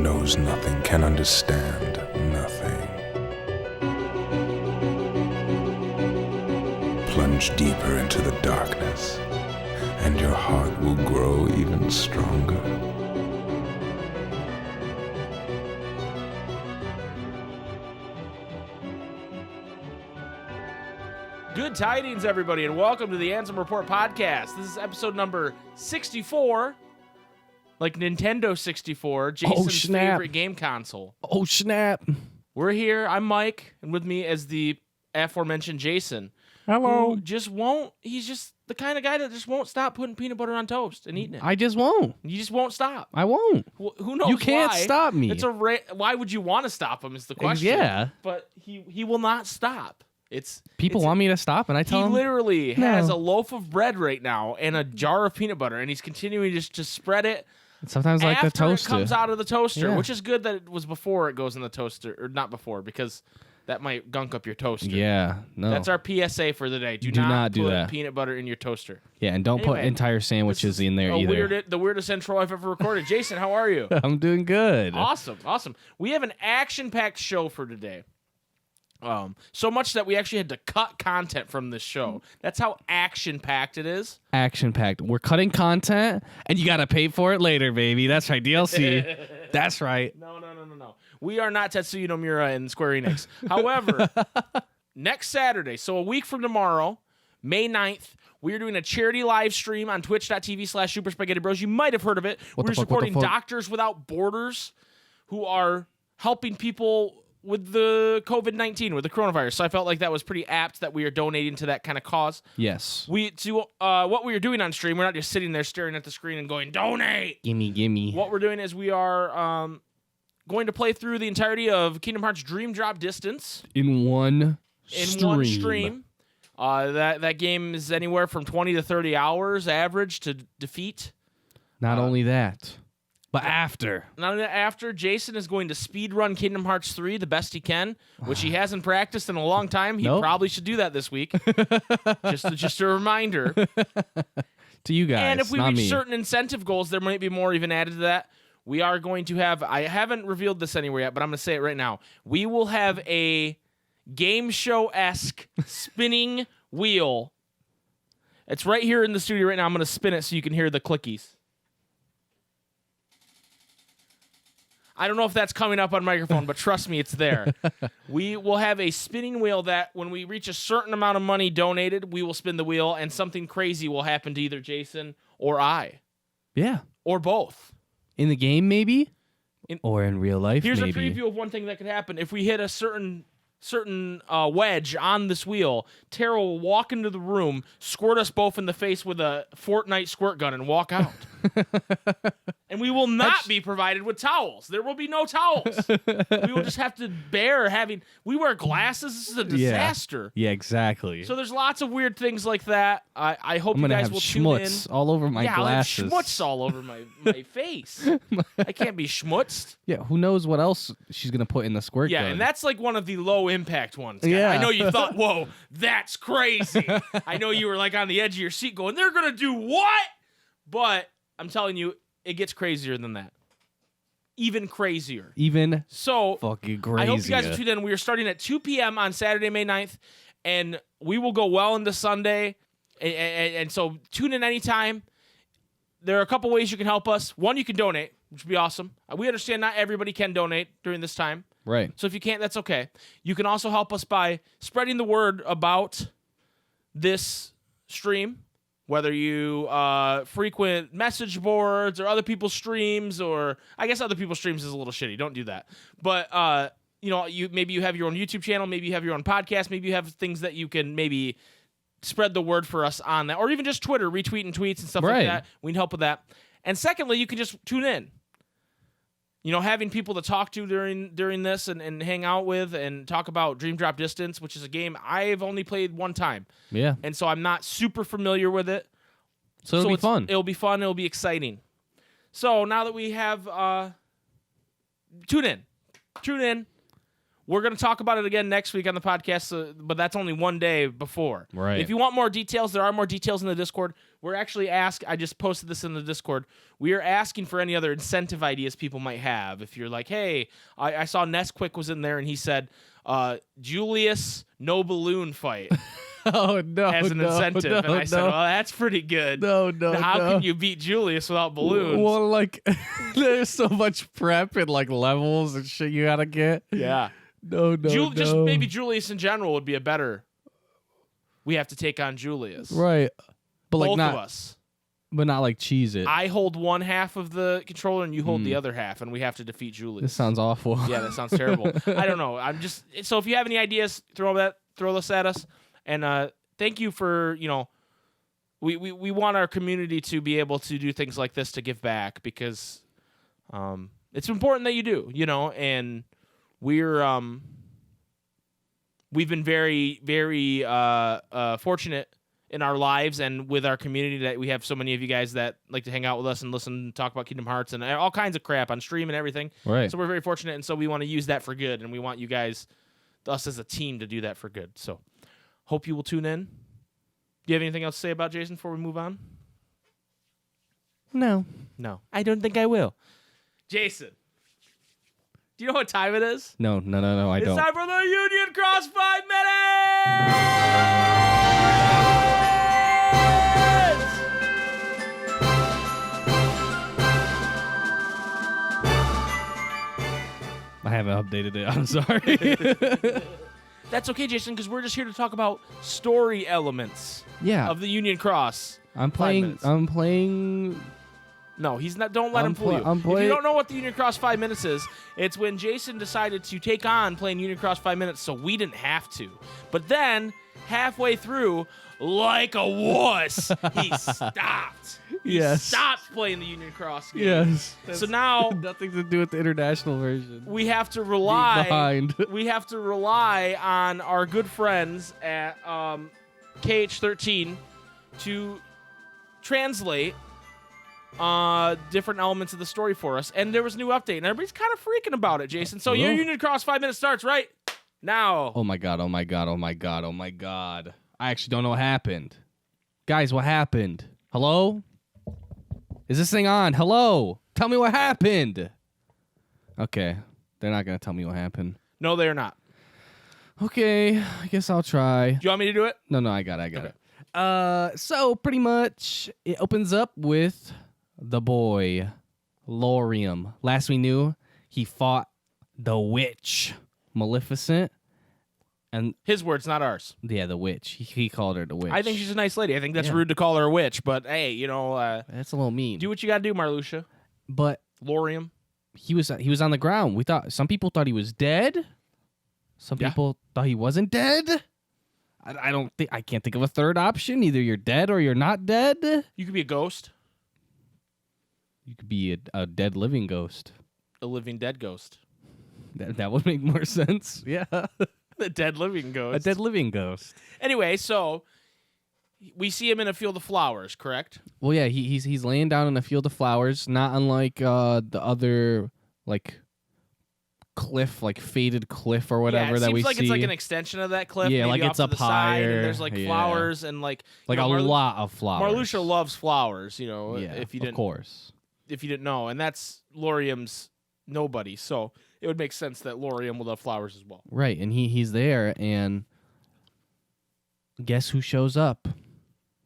knows nothing, can understand nothing. Plunge deeper into the darkness, and your heart will grow even stronger. Good tidings, everybody, and welcome to the Ansem Report podcast. This is episode number 64, like Nintendo 64, Jason's favorite game console. Oh, snap. We're here. I'm Mike, and with me is the aforementioned Jason. Hello. He's just the kind of guy that just won't stop putting peanut butter on toast and eating it. I just won't. You just won't stop. I won't. Well, who knows You can't why? stop me. Why would you want to stop him is the question. Yeah. But he will not stop. People want me to stop, and I tell He them. literally has a loaf of bread right now and a jar of peanut butter, and he's continuing just to spread it. Sometimes like after the toaster. it comes out of the toaster, Yeah. which is good that it was before it goes in the toaster, or not before, because that might gunk up your toaster. Yeah, no. That's our PSA for the day. Do not not do put that. peanut butter in your toaster. Yeah, and don't put Anyway, entire sandwiches in there either. The weirdest intro I've ever recorded. Jason, how are you? I'm doing good. Awesome. We have an action-packed show for today. So much that we actually had to cut content from this show. That's how action-packed it is. Action-packed. We're cutting content, and you got to pay for it later, baby. That's right, DLC. That's right. No. We are not Tetsuya Nomura and Square Enix. However, next Saturday, so a week from tomorrow, May 9th, we are doing a charity live stream on twitch.tv/Super Spaghetti Bros. You might have heard of it. We're supporting Doctors Without Borders, who are helping people with the COVID-19, with the coronavirus. So I felt like that was pretty apt that we are donating to that kind of cause. Yes. What we are doing on stream, we're not just sitting there staring at the screen and going, donate! Gimme. What we're doing is we are going to play through the entirety of Kingdom Hearts Dream Drop Distance. In one stream. That game is anywhere from 20 to 30 hours average to defeat. Not only that, but after. Not only that, after, Jason is going to speedrun Kingdom Hearts 3 the best he can, which he hasn't practiced in a long time. He probably should do that this week. just a reminder. To you guys, and if we not reach me. certain incentive goals, there might be more even added to that. We are going to have, I haven't revealed this anywhere yet, but I'm going to say it right now. We will have a game show-esque spinning wheel. It's right here in the studio right now. I'm going to spin it so you can hear the clickies. I don't know if that's coming up on microphone, but trust me, it's there. We will have a spinning wheel that when we reach a certain amount of money donated, we will spin the wheel, and something crazy will happen to either Jason or I. Yeah. Or both. In the game, maybe? Or in real life, Here's maybe. a preview of one thing that could happen. If we hit a certain wedge on this wheel, Tara will walk into the room, squirt us both in the face with a Fortnite squirt gun, and walk out. And we will not be provided with towels. There will be no towels. We will just have to bear having... We wear glasses. This is a disaster. Yeah, exactly. So there's lots of weird things like that. I hope I'm you gonna guys have will tune in. schmutz all over my glasses. I'll have schmutz all over my face. I can't be schmutzed. Yeah, who knows what else she's going to put in the squirt gun. Yeah, and that's like one of the low-impact ones. Yeah. I know you thought, whoa, that's crazy. I know you were like on the edge of your seat going, they're going to do what? But I'm telling you, it gets crazier than that. Even crazier. Even so fucking crazy. I hope you guys will tune in. We are starting at 2 p.m. on Saturday, May 9th, and we will go well into Sunday. And so tune in anytime. There are a couple ways you can help us. One, you can donate, which would be awesome. We understand not everybody can donate during this time. Right. So if you can't, that's okay. You can also help us by spreading the word about this stream, whether you frequent message boards or other people's streams, or I guess other people's streams is a little shitty. Don't do that. But maybe you have your own YouTube channel, maybe you have your own podcast, maybe you have things that you can maybe spread the word for us on that, or even just Twitter, retweeting tweets and stuff like that. We can help with that. And secondly, you can just tune in. Having people to talk to during this and hang out with and talk about Dream Drop Distance, which is a game I've only played one time. Yeah. And so I'm not super familiar with it. So it'll be fun. It'll be fun. It'll be exciting. So now that we have... Tune in. We're going to talk about it again next week on the podcast, but that's only one day before. Right. If you want more details, there are more details in the Discord. We're actually I just posted this in the Discord. We are asking for any other incentive ideas people might have. If you're like, hey, I saw Nesquik was in there, and he said, Julius, no balloon fight Oh, no. as an incentive. And I said, well, that's pretty good. No. How can you beat Julius without balloons? Well, like, there's so much prep and, like, levels and shit you gotta get. Yeah. No. Just maybe Julius in general would be a better. We have to take on Julius. Right. But, like, Both not, of us. But not, like, cheese it. I hold one half of the controller and you hold the other half, and we have to defeat Julius. This sounds awful. Yeah, that sounds terrible. I don't know. So if you have any ideas, throw this at us. And thank you for, we want our community to be able to do things like this to give back, because it's important that you do, and we've been very, very fortunate in our lives and with our community that we have so many of you guys that like to hang out with us and listen and talk about Kingdom Hearts and all kinds of crap on stream and everything. Right. So we're very fortunate, and so we want to use that for good, and we want you guys, us as a team, to do that for good. So hope you will tune in. Do you have anything else to say about Jason before we move on? No. No. I don't think I will. Jason, do you know what time it is? No, I It's don't. time for the Union Cross 5 minutes! I haven't updated it. I'm sorry. That's okay, Jason, because we're just here to talk about story elements Yeah. of the Union Cross. I'm 5 playing. minutes. I'm playing. No, he's not. Don't let him fool you. I'm If you don't know what the Union Cross 5 minutes is, it's when Jason decided to take on playing Union Cross 5 minutes, so we didn't have to. But then, halfway through, like a wuss, he stopped. He Yes. stopped playing the Union Cross game. Yes. So now Nothing to do with the international version. we have to rely. Behind. We have to rely on our good friends at KH13 to translate different elements of the story for us. And there was a new update, and everybody's kind of freaking about it, Jason. So your Hello? Union Cross 5 minutes starts right now. Oh my god. I actually don't know what happened. Guys, what happened? Hello? Is this thing on? Hello? Tell me what happened. Okay. They're not going to tell me what happened. No, they are not. Okay. I guess I'll try. Do you want me to do it? No, I got Okay. it. So pretty much it opens up with the boy, Lorium. Last we knew, he fought the witch, Maleficent. And His words, not ours. yeah, the witch. He called her the witch. I think she's a nice lady. I think that's Yeah. rude to call her a witch, but hey, That's a little mean. do what you got to do, Marluxia. But Lorium. he was on the ground. Some people thought he was dead. Some Yeah. people thought he wasn't dead. I can't think of a third option. Either you're dead or you're not dead. You could be a ghost, You could be a dead living ghost. a living dead ghost. That would make more sense. Yeah. The dead living ghost. A dead living ghost. Anyway, so we see him in a field of flowers, correct? Well, yeah, he's laying down in a field of flowers, not unlike the other like cliff, like faded cliff or whatever yeah, it that seems we like see. it's like an extension of that cliff. Yeah, maybe like off it's to up the side, higher. and there's like Yeah. flowers and like a lot of flowers. Marluxia loves flowers, Yeah, if you of didn't course. if you didn't know, and that's Lorium's nobody. So it would make sense that Lorium would love flowers as well. Right, and he's there, and guess who shows up?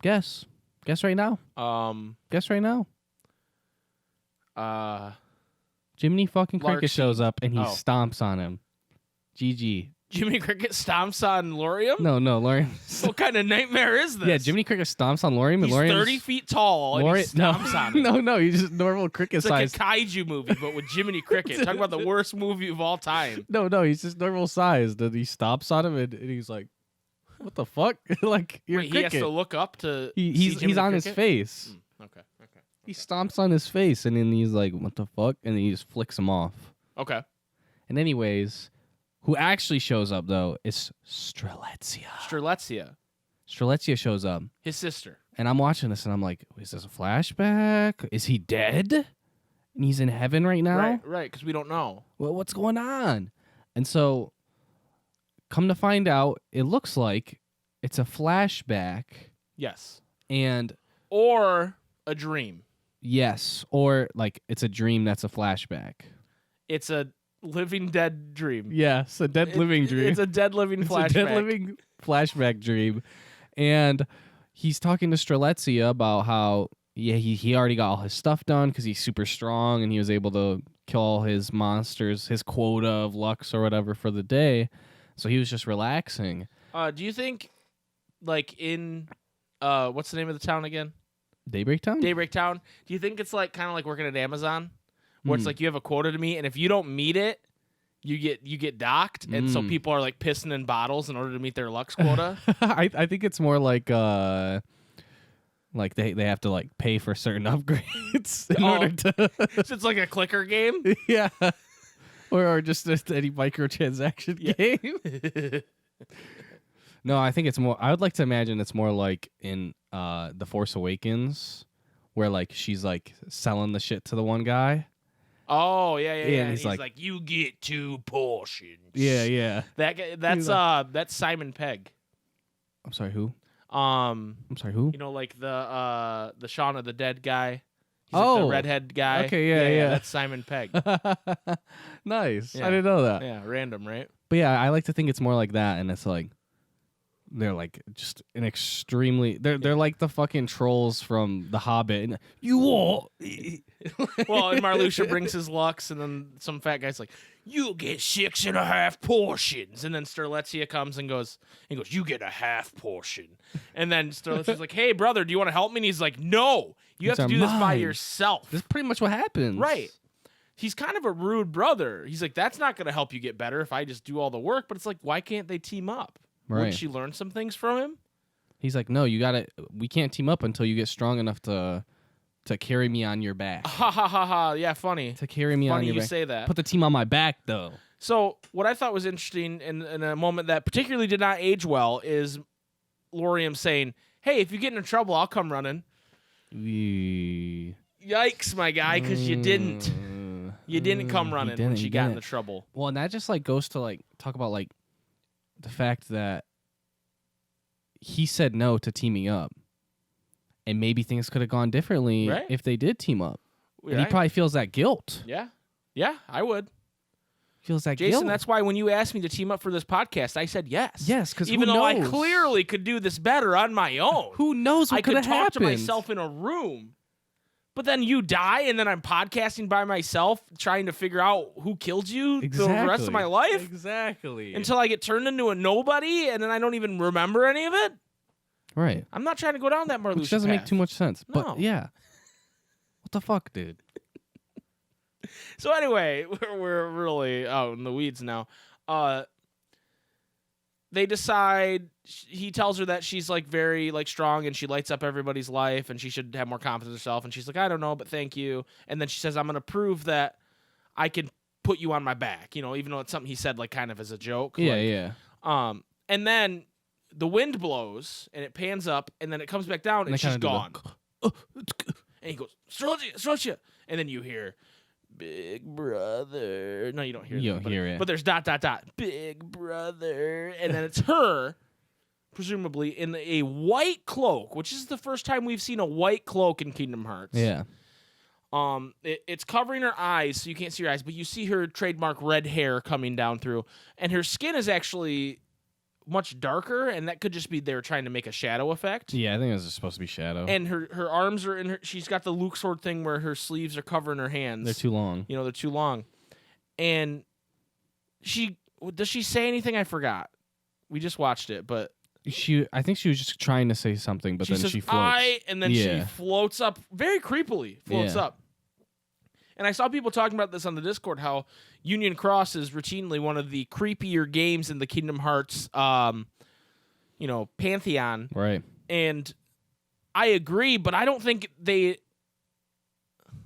Guess right now. Guess right now. Jiminy fucking Cricket Larksy. shows up, and he Oh. stomps on him. GG. Jiminy Cricket stomps on Lorium? No, Lorium. What kind of nightmare is this? Yeah, Jiminy Cricket stomps on Lorium, and He's Lorium 30 feet tall, and he stomps on him. No, he's just normal cricket It's like size. a kaiju movie, but with Jiminy Cricket. Talk about the worst movie of all time. No, he's just normal size. Then he stomps on him, and he's like, "What the fuck?" Like you're Wait, he has cricket. to look up to He's see Jiminy on his Cricket? face. Okay. He stomps on his face, and then he's like, "What the fuck?" And then he just flicks him off. Okay. And anyways, who actually shows up though is Strelitzia. Strelitzia shows up, His sister. and I'm watching this, and I'm like, "Is this a flashback? Is he dead? And he's in heaven right now? Right, because we don't know. Well, what's going on?" And so come to find out, it looks like it's a flashback. Yes. And Or a dream. yes, or like it's a dream that's a flashback. It's a living dead dream. Yes, a dead living dream. It's a dead living flashback. It's a dead living flashback dream. And he's talking to Strelitzia about how he already got all his stuff done because he's super strong and he was able to kill all his monsters, his quota of Lux or whatever for the day. So he was just relaxing. Do you think, like in, what's the name of the town again? Daybreak Town? Daybreak Town. Do you think it's like kind of like working at Amazon, where it's like you have a quota to meet, and if you don't meet it, you get docked, and so people are like pissing in bottles in order to meet their Lux quota? I think it's more like they have to like pay for certain upgrades in order to. So it's like a clicker game. Yeah. Or just any microtransaction game. No, I think it's more. I would like to imagine it's more like in The Force Awakens, where like she's like selling the shit to the one guy. Oh yeah. And he's like, you get 2 portions. Yeah. That guy, that's Simon Pegg. I'm sorry, who? I'm sorry, who? You know, like the Shaun of the Dead guy. He's Oh, like the redhead guy. Okay, yeah. That's Simon Pegg. Nice. Yeah. I didn't know that. Yeah, random, right? But yeah, I like to think it's more like that, and it's like they're like just an extremely. They're like the fucking trolls from The Hobbit. And, you all. Well, and Marluxia brings his Lux, and then some fat guy's like, "You get 6.5 portions," and then Strelitzia comes and goes, "You get a half portion," and then Strelitzia's like, "Hey, brother, do you want to help me?" And he's like, "No, you have to do this by yourself." This is pretty much what happens, Right. He's kind of a rude brother. He's like, that's not going to help you get better if I just do all the work. But it's like, why can't they team up? Right. Wouldn't she learn some things from him? He's like, no, you gotta. We can't team up until you get strong enough to carry me on your back. Ha ha ha ha. Yeah, funny. To carry me on Funny your you back. say that. Put the team on my back, though. So what I thought was interesting in a moment that particularly did not age well is Lorium saying, "Hey, if you get into trouble, I'll come running." Yikes, my guy, because you didn't. You didn't come running when she got into trouble. Well, and that just like goes to like talk about like the fact that he said no to teaming up, and maybe things could have gone differently if they did team up. Right. And he probably feels that guilt. Yeah, I would. Feels that Jason, guilt. that's why when you asked me to team up for this podcast, I said yes. Yes, because even though I clearly could do this better on my own. Who knows what could have happened? I could talk to myself in a room. But then you die, and then I'm podcasting by myself, trying to figure out who killed you the rest of my life. Exactly. Until I get turned into a nobody, and then I don't even remember any of it. Right. I'm not trying to go down that Marluxia Which doesn't path. make too much sense. No. But yeah. What the fuck, dude? So anyway, we're really out in the weeds now. They decide, he tells her that she's like very like strong and she lights up everybody's life and she should have more confidence in herself. And she's like, I don't know, but thank you. And then she says, I'm going to prove that I can put you on my back, you know, even though it's something he said like kind of as a joke. Yeah. And then the wind blows and it pans up and then it comes back down and she's gone. And he goes, Strelitzia. And then you hear, Big brother. No, you don't hear it. But there's ... Big brother. And then it's her, presumably, in a white cloak, which is the first time we've seen a white cloak in Kingdom Hearts. Yeah. It's covering her eyes, so you can't see her eyes, but you see her trademark red hair coming down through. And her skin is actually much darker, and that could just be they're trying to make a shadow effect. Yeah, I think it was supposed to be shadow. And her arms are in her. She's got the Luke sword thing where her sleeves are covering her hands. They're too long. You know, they're too long. And does she say anything? I forgot. We just watched it, but I think she was just trying to say something, but then says, she floats. And then she floats up very creepily. Floats up. And I saw people talking about this on the Discord, how Union Cross is routinely one of the creepier games in the Kingdom Hearts, pantheon. Right. And I agree, but I don't think they...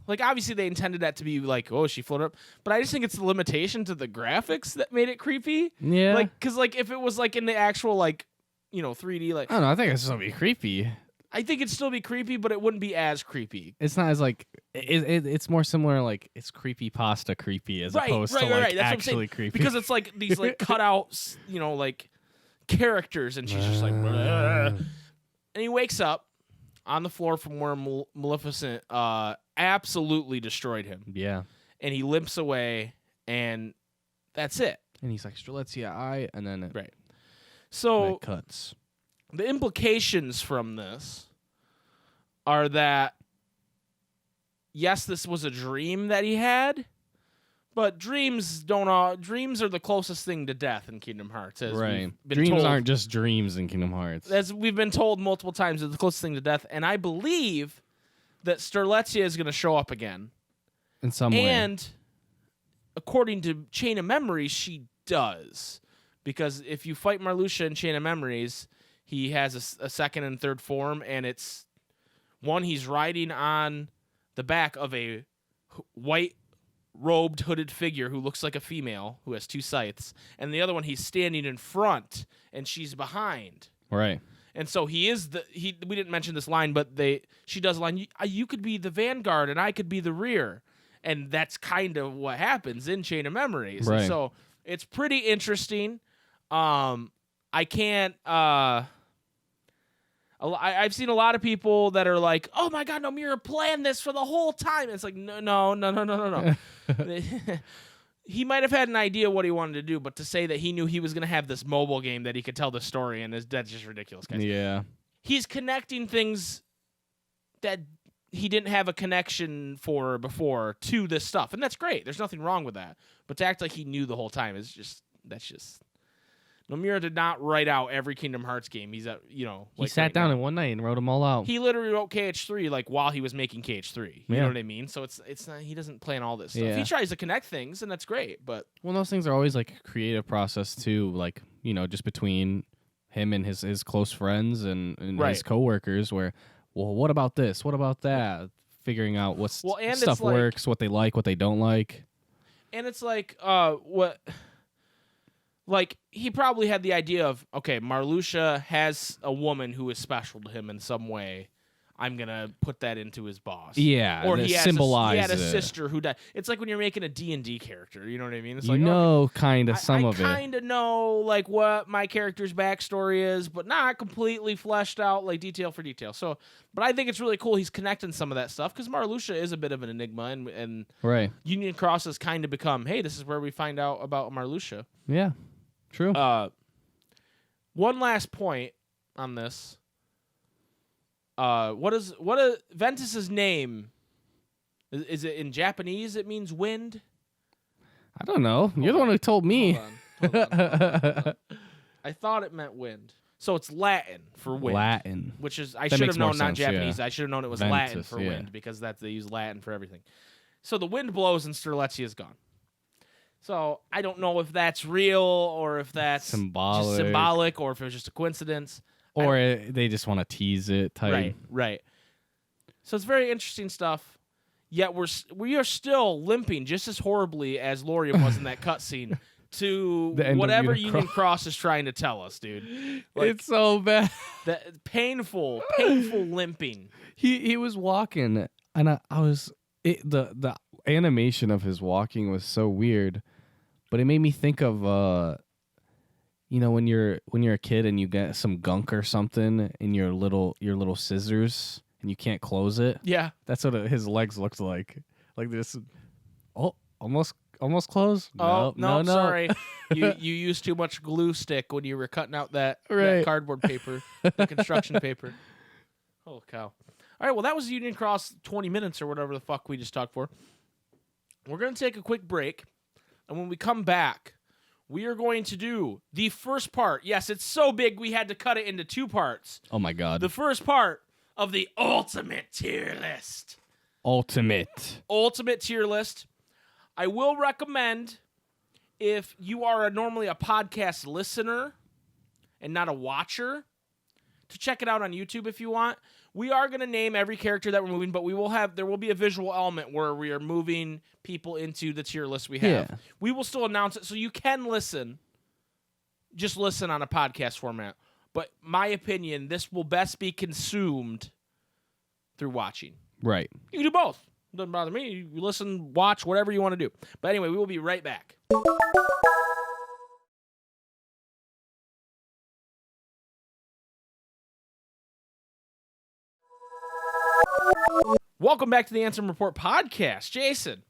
Like, obviously they intended that to be like, oh, she floated up. But I just think it's the limitation to the graphics that made it creepy. Yeah. Like, because, like, if it was, like, in the actual, like, 3D, like... I don't know. I think it's going to be creepy. I think it'd still be creepy, but it wouldn't be as creepy. It's not as like it's more similar like it's creepypasta creepy as opposed to like That's actually creepy. Because it's like these like cutouts, like characters, and she's just like, "Bleh." And he wakes up on the floor from where Maleficent absolutely destroyed him. Yeah. And he limps away, and that's it. And he's like, Strelitzia, and then Right. So it cuts. the implications from this are that, yes, this was a dream that he had, but dreams are the closest thing to death in Kingdom Hearts. As Right. we've been Dreams told. aren't just dreams in Kingdom Hearts. As we've been told multiple times, it's the closest thing to death, and I believe that Strelitzia is going to show up again. In some way. And according to Chain of Memories, she does. Because if you fight Marluxia in Chain of Memories, he has a second and third form, and it's one, he's riding on the back of a white robed hooded figure who looks like a female who has two scythes, and the other one he's standing in front and she's behind. Right. And so we didn't mention this line, but she does a line, you could be the vanguard and I could be the rear. And that's kind of what happens in Chain of Memories. Right. And so it's pretty interesting. I can't. I've seen a lot of people that are like, "Oh my God, Nomura planned this for the whole time." It's like, no. He might have had an idea what he wanted to do, but to say that he knew he was going to have this mobile game that he could tell the story, and that's just ridiculous, guys. Yeah. He's connecting things that he didn't have a connection for before to this stuff, and that's great. There's nothing wrong with that. But to act like he knew the whole time that's just Nomura did not write out every Kingdom Hearts game. He's he sat down in one night and wrote them all out. He literally wrote KH3 like while he was making KH3. You know what I mean? So it's not, he doesn't plan all this stuff. Yeah. He tries to connect things, and that's great. But those things are always like a creative process too, like, just between him and his close friends and Right. his coworkers where, well, what about this? What about that? Figuring out what and stuff it's like- works, what they like, what they don't like. And it's like, like, he probably had the idea of, okay, Marluxia has a woman who is special to him in some way. I'm going to put that into his boss. Yeah, Or that he had a symbolizes it. sister who died. It's like when you're making a D&D character, you know what I mean? It's You like, know, kind of some I of it. kind of know, like, what my character's backstory is, but not completely fleshed out, like, detail for detail. So, but I think it's really cool he's connecting some of that stuff, because Marluxia is a bit of an enigma, and Right. Union Cross has kind of become, hey, this is where we find out about Marluxia. Yeah. True. One last point on this. What is Ventus's name? Is it in Japanese? It means wind. I don't know. You're the one who told me. Hold on. I thought it meant wind. So it's Latin for wind. Latin. Which is I That should makes have more known, not sense, Japanese. yeah. I should have known it was Ventus, Latin for yeah. wind, because they use Latin for everything. So the wind blows and Strelitzia is gone. So I don't know if that's real or if that's just symbolic, or if it was just a coincidence. Or they just want to tease it type. Right. So it's very interesting stuff. Yet we are still limping just as horribly as Lorium was in that cutscene to The end of whatever Union Union Cross is trying to tell us, dude. Like, It's so bad. that painful limping. He was walking, and I was the animation of his walking was so weird, but it made me think of when you're a kid and you get some gunk or something in your little scissors and you can't close it. Yeah. That's what his legs looked like this. Oh, almost closed. Oh no, no. sorry. You used too much glue stick when you were cutting out that cardboard paper, the construction paper. Holy cow! All right, well, that was Union Cross 20 minutes or whatever the fuck we just talked for. We're going to take a quick break, and when we come back, we are going to do the first part. Yes, it's so big we had to cut it into two parts. Oh my god. The first part of the ultimate tier list. Ultimate tier list. I will recommend, if you are normally a podcast listener and not a watcher, to check it out on YouTube if you want. We are going to name every character that we're moving, but there will be a visual element where we are moving people into the tier list we have. Yeah. We will still announce it, so you can listen. Just listen on a podcast format. But my opinion, this will best be consumed through watching. Right. You can do both. Doesn't bother me. You listen, watch, whatever you want to do. But anyway, we will be right back. Welcome back to the Ansem Report podcast. Jason,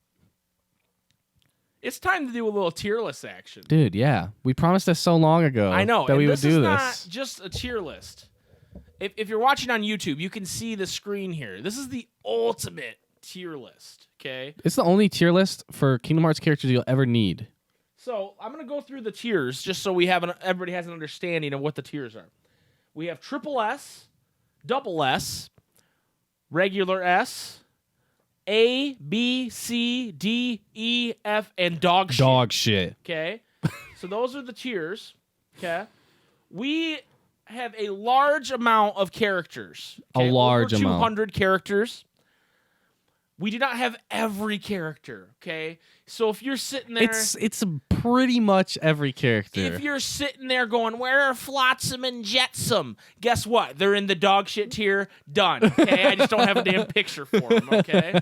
it's time to do a little tier list action. Dude, yeah. We promised this so long ago. I know. That we would do this. This is not just a tier list. If you're watching on YouTube, you can see the screen here. This is the ultimate tier list, okay? It's the only tier list for Kingdom Hearts characters you'll ever need. So I'm going to go through the tiers just so everybody has an understanding of what the tiers are. We have triple S, double S, regular S, A, B, C, D, E, F, and dog shit. Dog shit. Okay? So those are the tiers. Okay? We have a large amount of characters. Okay? A large Over amount. 200 characters. We do not have every character, okay? So if you're sitting there... It's pretty much every character. If you're sitting there going, where are Flotsam and Jetsam? Guess what? They're in the dog shit tier. Done, okay? I just don't have a damn picture for them, okay?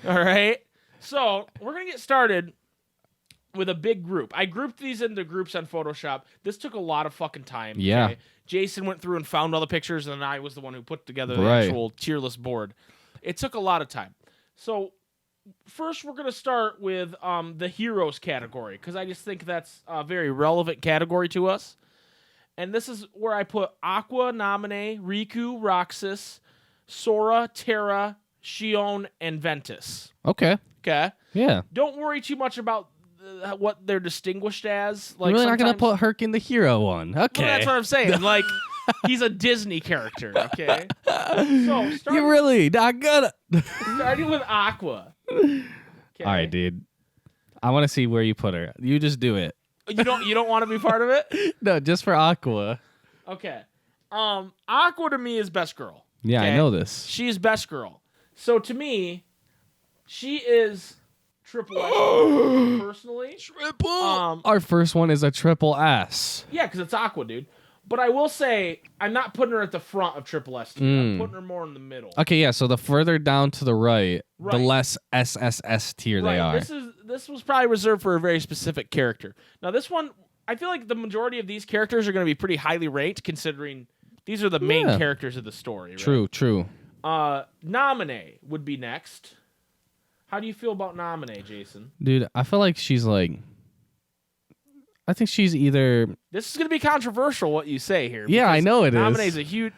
All right? So we're going to get started with a big group. I grouped these into groups on Photoshop. This took a lot of fucking time. Yeah. Okay? Jason went through and found all the pictures, and then I was the one who put together the Right. actual tier list board. It took a lot of time. So first, we're going to start with the heroes category, because I just think that's a very relevant category to us. And this is where I put Aqua, Naminé, Riku, Roxas, Sora, Terra, Shion, and Ventus. Okay. Okay? Yeah. Don't worry too much about what they're distinguished as. You're really not going to sometimes- put Herc in the hero one. Okay. Well, that's what I'm saying. Like, he's a Disney character, okay? So, You're really not gonna. starting with Aqua. Okay. All right, dude. I want to see where you put her. You just do it. You don't want to be part of it? No, just for Aqua. Okay. Aqua to me is best girl. Yeah, Okay? I know this. She is best girl. So to me, she is triple S personally. Triple. Um, Our first one is a triple S. Yeah, because it's Aqua, dude. But I will say, I'm not putting her at the front of triple S tier. I'm putting her more in the middle. Okay, yeah. So the further down to the right, the Right. less SSS tier they are. This was probably reserved for a very specific character. Now this one, I feel like the majority of these characters are going to be pretty highly ranked, considering these are the main Yeah. characters of the story. Right? True. Naminé would be next. How do you feel about Naminé, Jason? Dude, I feel like she's like. I think she's either. This is going to be controversial what you say here. Yeah, I because know it is. Naminé's a huge...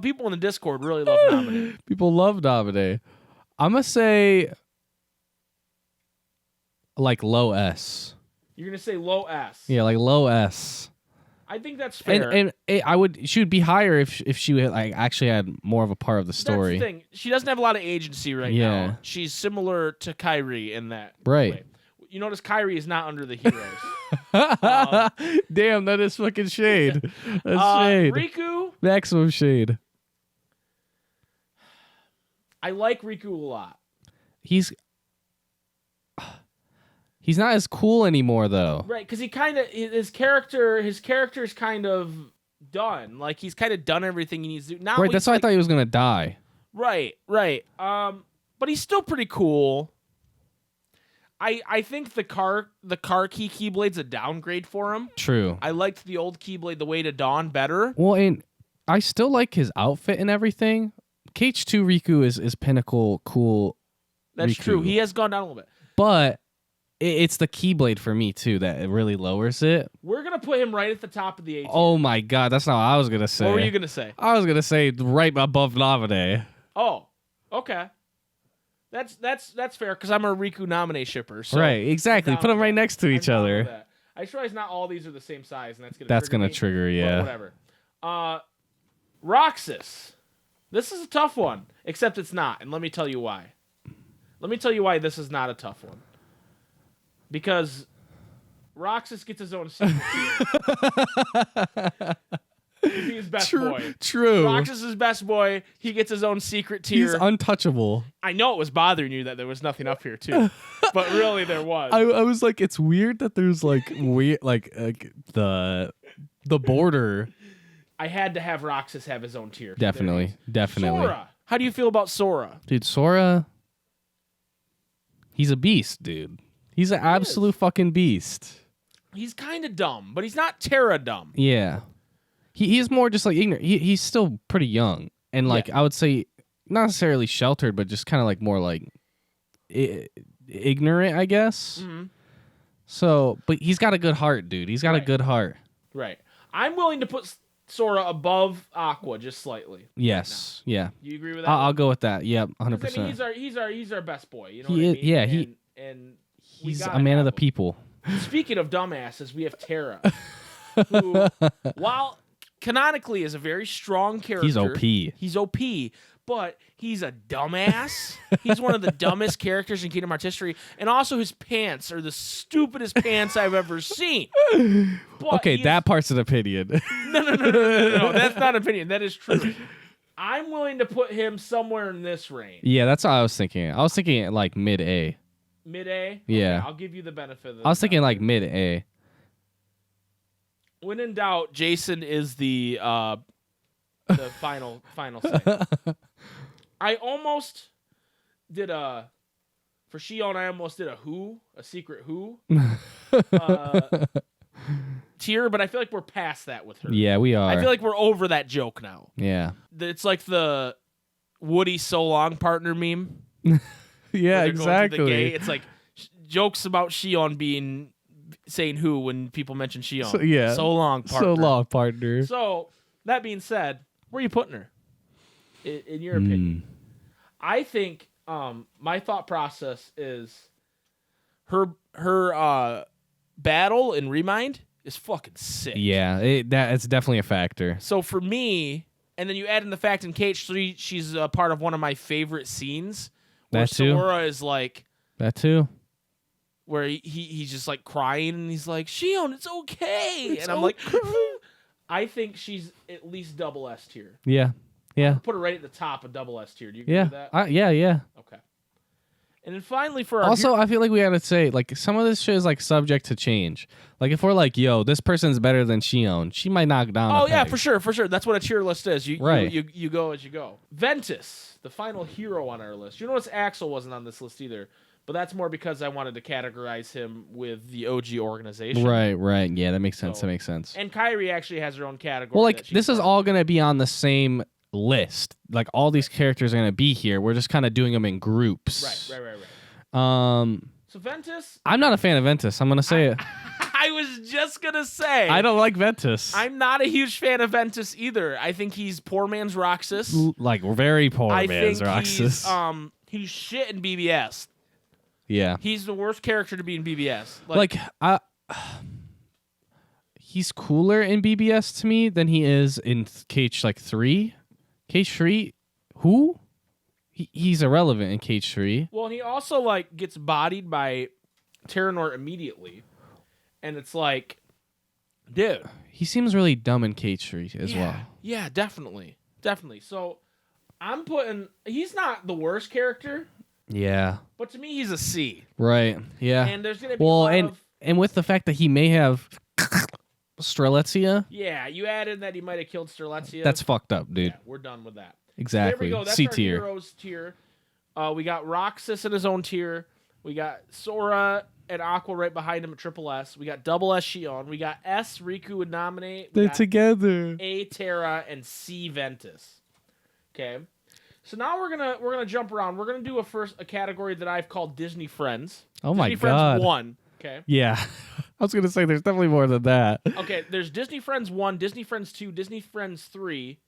people in the Discord really love Naminé. People love Naminé. I'm going to say. Like low S. You're going to say low S. Yeah, like low S. I think that's fair. And she would be higher if she had, like actually had more of a part of the story. That's the thing. She doesn't have a lot of agency right Yeah. now. She's similar to Kairi in that Right. way. You notice Kairi is not under the heroes. Damn, that is fucking shade. That's shade. Riku, Maximum shade. I like Riku a lot. He's not as cool anymore though. Right, because his character is kind of done. Like he's kind of done everything he needs to do. Now Right, that's why I thought he was gonna die. Right. But he's still pretty cool. I think the car Keyblade's a downgrade for him. True. I liked the old Keyblade, the Way to Dawn, better. Well, and I still like his outfit and everything. KH2 Riku is pinnacle cool. That's Riku. true. He has gone down a little bit. But it's the Keyblade for me too that it really lowers it. We're gonna put him right at the top of the 18. Oh my god, that's not what I was gonna say. What were you gonna say? I was gonna say right above Naminé. Oh, okay. That's fair because I'm a Riku Naminé shipper. So Right, exactly. I'm Put down them with right that. next to I'm each down with other. that. I just realized not all these are the same size, and That's gonna me, trigger, but yeah. whatever. Roxas. This is a tough one, except it's not, and let me tell you why. Let me tell you why this is not a tough one. Because Roxas gets his own secret tier. He's his best boy. True. Roxas is best boy. He gets his own secret tier. He's untouchable. I know it was bothering you that there was nothing up here too, but really there was. I was like, it's weird that there's like weird, like the border. I had to have Roxas have his own tier. Definitely. Sora. How do you feel about Sora? Dude, Sora, he's a beast, dude. He's an absolute fucking beast. He's kind of dumb, but he's not Terra dumb. Yeah. He's more just like ignorant. He's still pretty young. And like I would say not necessarily sheltered, but just kind of like more like ignorant, I guess. Mm-hmm. So, but he's got a good heart, dude. He's got a good heart. Right. I'm willing to put Sora above Aqua just slightly. Yes. Right, yeah. You agree with that? I'll go with that. Yep, 100%. I mean, he's our best boy. You know what I mean? Yeah, and he's a man of the people. Speaking of dumbasses, we have Terra, who, while canonically is a very strong character, He's OP. But he's a dumbass. He's one of the dumbest characters in Kingdom Hearts history, and also his pants are the stupidest pants I've ever seen. But okay, that part's an opinion. No, that's not an opinion. That is true. I'm willing to put him somewhere in this range. Yeah, that's what I was thinking. I was thinking like mid A. Mid A? Yeah. Okay, I'll give you the benefit of the I was thinking like mid A. When in doubt, Jason is the final say. I almost did for Shion, I almost did a secret who tier, but I feel like we're past that with her. Yeah, we are. I feel like we're over that joke now. Yeah. It's like the Woody so long partner meme. Yeah, exactly. It's like jokes about Shion saying who when people mention Shion. So long partner. So long partner. So that being said, where are you putting her? In your opinion? I think my thought process is her battle in Remind is fucking sick. Yeah, it's definitely a factor. So for me, and then you add in the fact in KH3, she's a part of one of my favorite scenes where Sora is like that too. Where he's just like crying and he's like, Shion, it's okay. It's and I'm okay. like, I think she's at least double S tier. Yeah. Yeah. Put her right at the top of double S tier. Do you agree with that? Yeah. Okay. And then finally for our also, I feel like we gotta say, like, some of this shit is like subject to change. Like, if we're like, yo, this person's better than Shion, she might knock down. Oh yeah, for sure. That's what a tier list is. You go as you go. Ventus, the final hero on our list. You notice Axel wasn't on this list either, but that's more because I wanted to categorize him with the OG organization. Right. Yeah, that makes sense. And Kairi actually has her own category. Well, like, this is all gonna be on the same list. Like, all these characters are gonna be here. We're just kind of doing them in groups. Right. So Ventus, I'm not a fan of Ventus. I'm gonna say it. I was just gonna say I don't like Ventus. I'm not a huge fan of Ventus either. I think he's poor man's Roxas. Like, very poor man's Roxas. He's shit in BBS. Yeah, he's the worst character to be in BBS. He's cooler in BBS to me than he is in KH3. KH3, who? He's irrelevant in KH3. Well, he also like gets bodied by Terranor immediately, and it's like, dude, he seems really dumb in KH3 as well. Yeah, definitely. So he's not the worst character. Yeah, but to me, he's a C. Right. Yeah. And there's gonna be and with the fact that he may have Strelitzia. Yeah, you added that he might have killed Strelitzia. That's fucked up, dude. Yeah, we're done with that. Exactly. So there we go. That's C our tier. heroes tier. We got Roxas in his own tier. We got Sora and Aqua right behind him at triple S. We got double S Shion. We got S Riku would nominate. They're together. A Terra and C Ventus. Okay. So now we're gonna jump around. We're gonna do a category that I've called Disney Friends. Oh Disney my God. Friends 1. Okay. Yeah. I was gonna say there's definitely more than that. Okay, there's Disney Friends 1, Disney Friends 2, Disney Friends 3,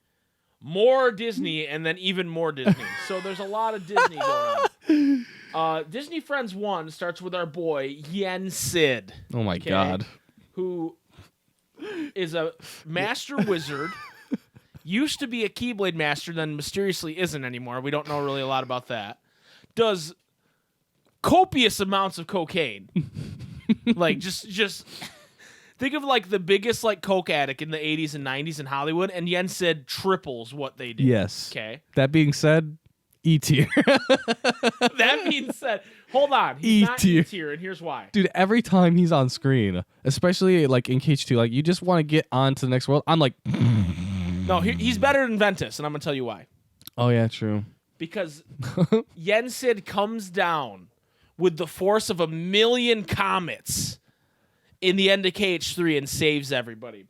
more Disney, and then even more Disney. So there's a lot of Disney going on. Disney Friends 1 starts with our boy, Yen Sid. Oh my God. Who is a master wizard, used to be a Keyblade master, then mysteriously isn't anymore. We don't know really a lot about that. Does copious amounts of cocaine. Like, just think of, like, the biggest, like, coke addict in the 80s and 90s in Hollywood, and Yen Sid triples what they did. Yes. Okay. That being said, E tier. That being said, hold on. He's not E tier, and here's why. Dude, every time he's on screen, especially, like, in KH2, like, you just want to get on to the next world. I'm like... No, he's better than Ventus, and I'm gonna tell you why. Oh yeah, true. Because Yensid comes down with the force of 1,000,000 comets in the end of KH3 and saves everybody.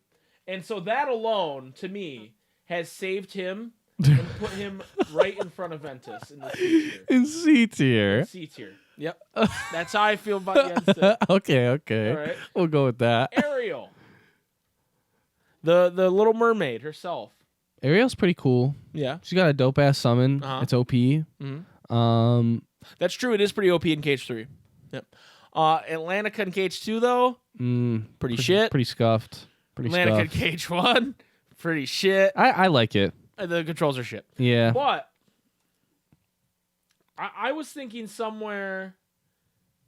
And so that alone, to me, has saved him and put him right in front of Ventus in the C tier. In C tier. C tier. Yep. That's how I feel about Yensid. Okay. All right. We'll go with that. Ariel. The Little Mermaid herself. Ariel's pretty cool. Yeah. She's got a dope ass summon. It's OP. Mm-hmm. That's true. It is pretty OP in KH3. Yep. Atlantica in KH2 though, pretty shit. Pretty scuffed. Atlantica in KH1, pretty shit. I like it. The controls are shit. Yeah. But I was thinking somewhere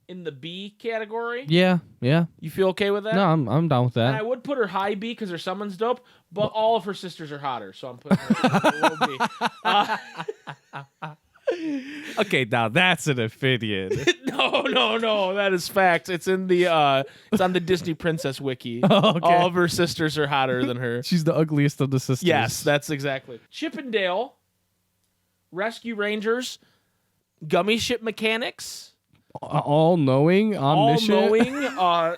in the B category. Yeah. You feel okay with that? No, I'm down with And I that. would put her high B because her summon's dope, but all of her sisters are hotter, so I'm putting her low B. Okay, now that's an opinion. No, that is fact. It's in the it's on the Disney Princess Wiki. Oh, okay. All of her sisters are hotter than her. She's the ugliest of the sisters. Yes, that's exactly. Chippendale, Rescue Rangers, Gummy Ship Mechanics, all knowing, omniscient. all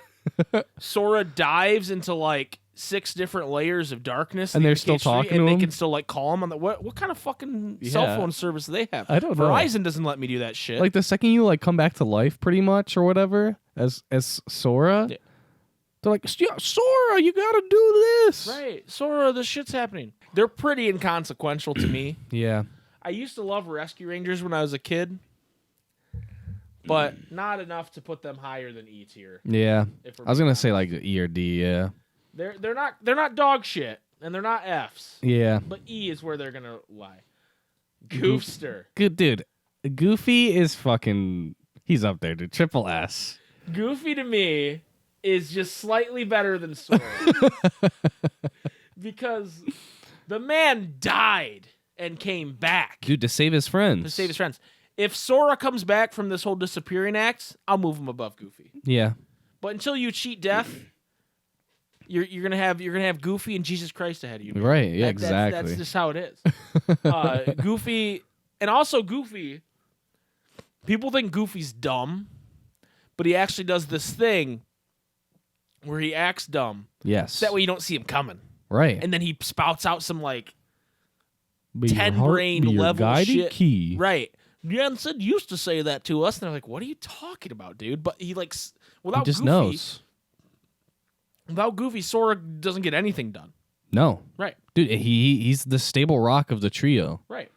knowing. Sora dives into like 6 different layers of darkness, And in they're the still KH3, talking and to they him? can still like call him on the what kind of fucking cell phone service do they have? I don't know. Verizon doesn't let me do that shit. Like the second you like come back to life, pretty much or whatever, as Sora, Yeah. they're like, Sora, you gotta do this. Right, Sora, this shit's happening. They're pretty inconsequential to me. Yeah. I used to love Rescue Rangers when I was a kid, but not enough to put them higher than E tier. Yeah. If we're I was being gonna say honest. like E or D. Yeah. They're not dog shit, and they're not Fs. Yeah. But E is where they're gonna lie. Goofster. Good dude. Goofy is fucking. He's up there, dude. Triple S. Goofy to me is just slightly better than Sora. Because the man died and came back Dude, to save his friends. to save his friends. If Sora comes back from this whole disappearing act, I'll move him above Goofy. Yeah. But until you cheat death, you're gonna have Goofy and Jesus Christ ahead of you. man. Right. Yeah. That's Exactly. just how it is. Goofy, and also Goofy. People think Goofy's dumb, but he actually does this thing where he acts dumb. Yes. So that way you don't see him coming, Right. and then he spouts out some like Be your 10 heart, brain be your level guiding shit. key. Right. Jensen used to say that to us, and they're like, "What are you talking about, dude?" But he like without He just Goofy, knows. without Goofy, Sora doesn't get anything done. No. Right. Dude, he's the stable rock of the trio. Right.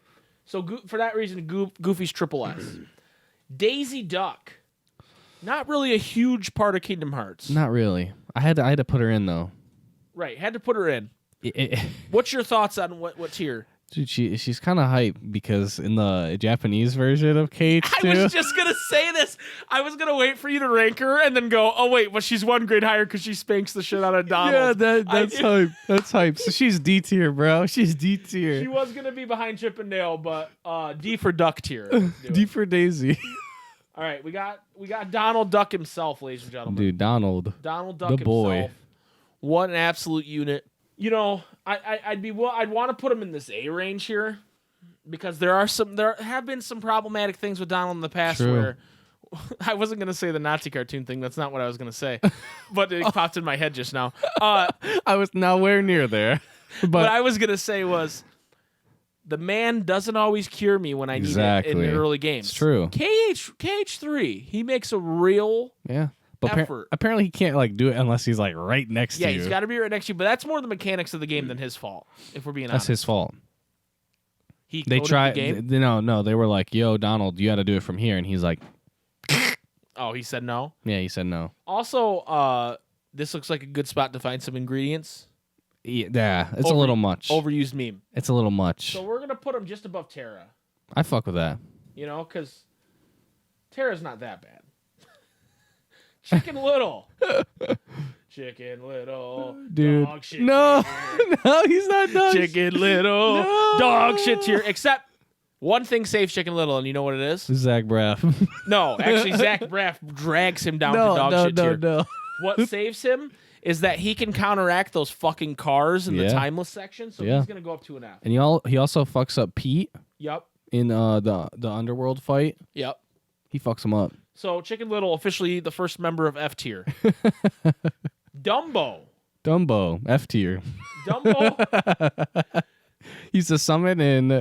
So for that reason, Goofy's triple S. Daisy Duck, not really a huge part of Kingdom Hearts. Not really. I had to put her in though. Right. Had to put her in. It- What's your thoughts on what tier? Dude, she's kind of hype because in the Japanese version of KH2, I was just gonna say this. I was gonna wait for you to rank her and then go, "Oh wait, but she's 1 grade higher because she spanks the shit out of Donald." yeah, that's hype. That's hype. So she's D tier, bro. She's D She tier. was gonna be behind Chippendale, but D for Duck tier. Let's do it. D for Daisy. All right, we got Donald Duck himself, ladies and gentlemen. Dude, Donald. Donald Duck the boy. himself. What an absolute unit. You know, I'd want to put him in this A range here because there have been some problematic things with Donald in the past True. where I wasn't gonna say the Nazi cartoon thing. That's not what I was gonna say, but it popped in my head just now. I was nowhere near there. What But I was gonna say was the man doesn't always cure me when I need it in Exactly. the early games. It's true. KH3, he makes a real yeah. But effort. apparently he can't like do it unless he's like right next to you. he's got to be right next to you. But that's more the mechanics of the game than his fault. If we're being That's honest, his fault. He They coded tried. the game. No. They were like, "Yo, Donald, you got to do it from here," and he's like, Oh, he said no. "Yeah." He said no. Also, this looks like a good spot to find some ingredients. Yeah, it's a little much. Overused meme. It's a little much. So we're gonna put him just above Terra. I fuck with that. You know, because Terra's not that bad. Chicken Little. Chicken Little. Dude. Dog shit No, tier. no, he's not done. Chicken Little. No. Dog shit tier. Except one thing saves Chicken Little, and you know what it is? Zach Braff. No, actually, Zach Braff drags him down to dog shit tier. no. What saves him is that he can counteract those fucking cars in the timeless section, so he's gonna go up to an F. And he also fucks up Pete. Yep. In the underworld fight. Yep. He fucks him up. So Chicken Little officially the first member of F tier. Dumbo, F tier. Dumbo. He's a summon and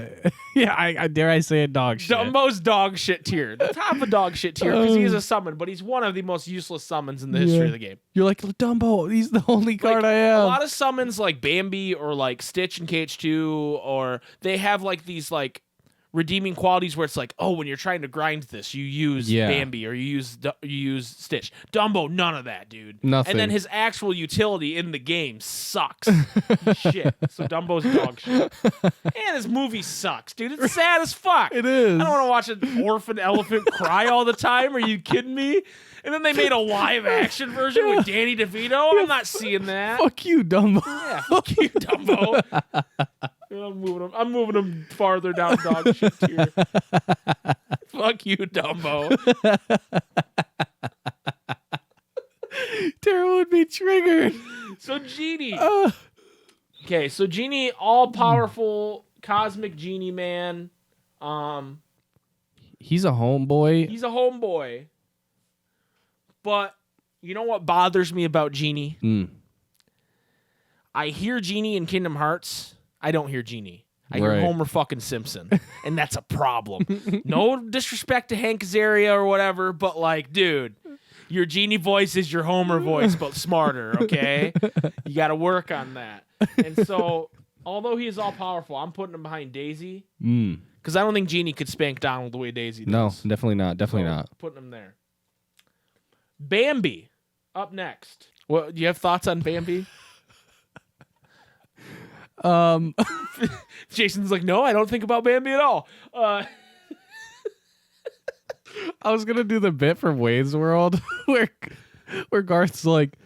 I dare I say a dog shit. Dumbo's dog shit tier. The top of dog shit tier because he is a summon, but he's one of the most useless summons in the history of the game. You're like, Dumbo, he's the only card I have. A lot of summons like Bambi or like Stitch in KH2, or they have like these like redeeming qualities where it's like, oh, when you're trying to grind this, you use Bambi or you use Stitch. Dumbo, none of that, dude. Nothing. And then his actual utility in the game sucks. Shit. So Dumbo's dog shit. And his movie sucks, dude. It's sad as fuck. It is. I don't want to watch an orphan elephant cry all the time. Are you kidding me? And then they made a live action version with Danny DeVito. I'm not seeing that. Fuck you, Dumbo. Yeah, fuck you, Dumbo. I'm moving him farther down dog shit tier. Fuck you, Dumbo. Tara would be triggered. So Genie. Okay, so Genie, all powerful cosmic genie man. He's a homeboy. He's a homeboy. But you know what bothers me about Genie? I hear Genie in Kingdom Hearts. I don't hear Genie. I hear Homer fucking Simpson. And that's a problem. No disrespect to Hank Azaria or whatever, but like, dude, your Genie voice is your Homer voice, but smarter, okay? You got to work on that. And so, although he is all powerful, I'm putting him behind Daisy. Because I don't think Genie could spank Donald the way Daisy does. No, definitely not. Definitely not. Putting him there. Bambi, up next. Well, do you have thoughts on Bambi? Jason's like, no, I don't think about Bambi at all. I was gonna do the bit from Wayne's World where Garth's like,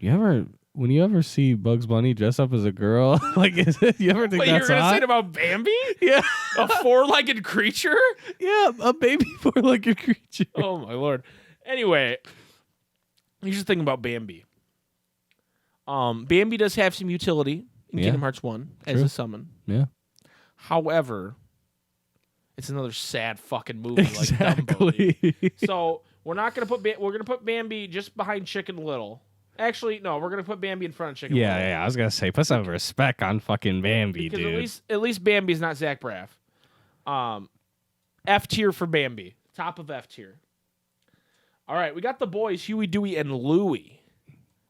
when you ever see Bugs Bunny dress up as a girl, like, you ever think that's you're gonna hot? say it about Bambi? Yeah, a four-legged creature? Yeah, a baby four-legged creature. Oh my lord. Anyway, here's the thing about Bambi. Bambi does have some utility in Kingdom Hearts 1 as a summon. Yeah. However, it's another sad fucking movie like Exactly. Dumbo. So we're not gonna put Bambi just behind Chicken Little. Actually, no, we're gonna put Bambi in front of Chicken Little. Yeah. I was gonna say, put some respect on fucking Bambi, because dude. At least Bambi's not Zach Braff. F tier for Bambi. Top of F tier. All right, we got the boys Huey, Dewey, and Louie.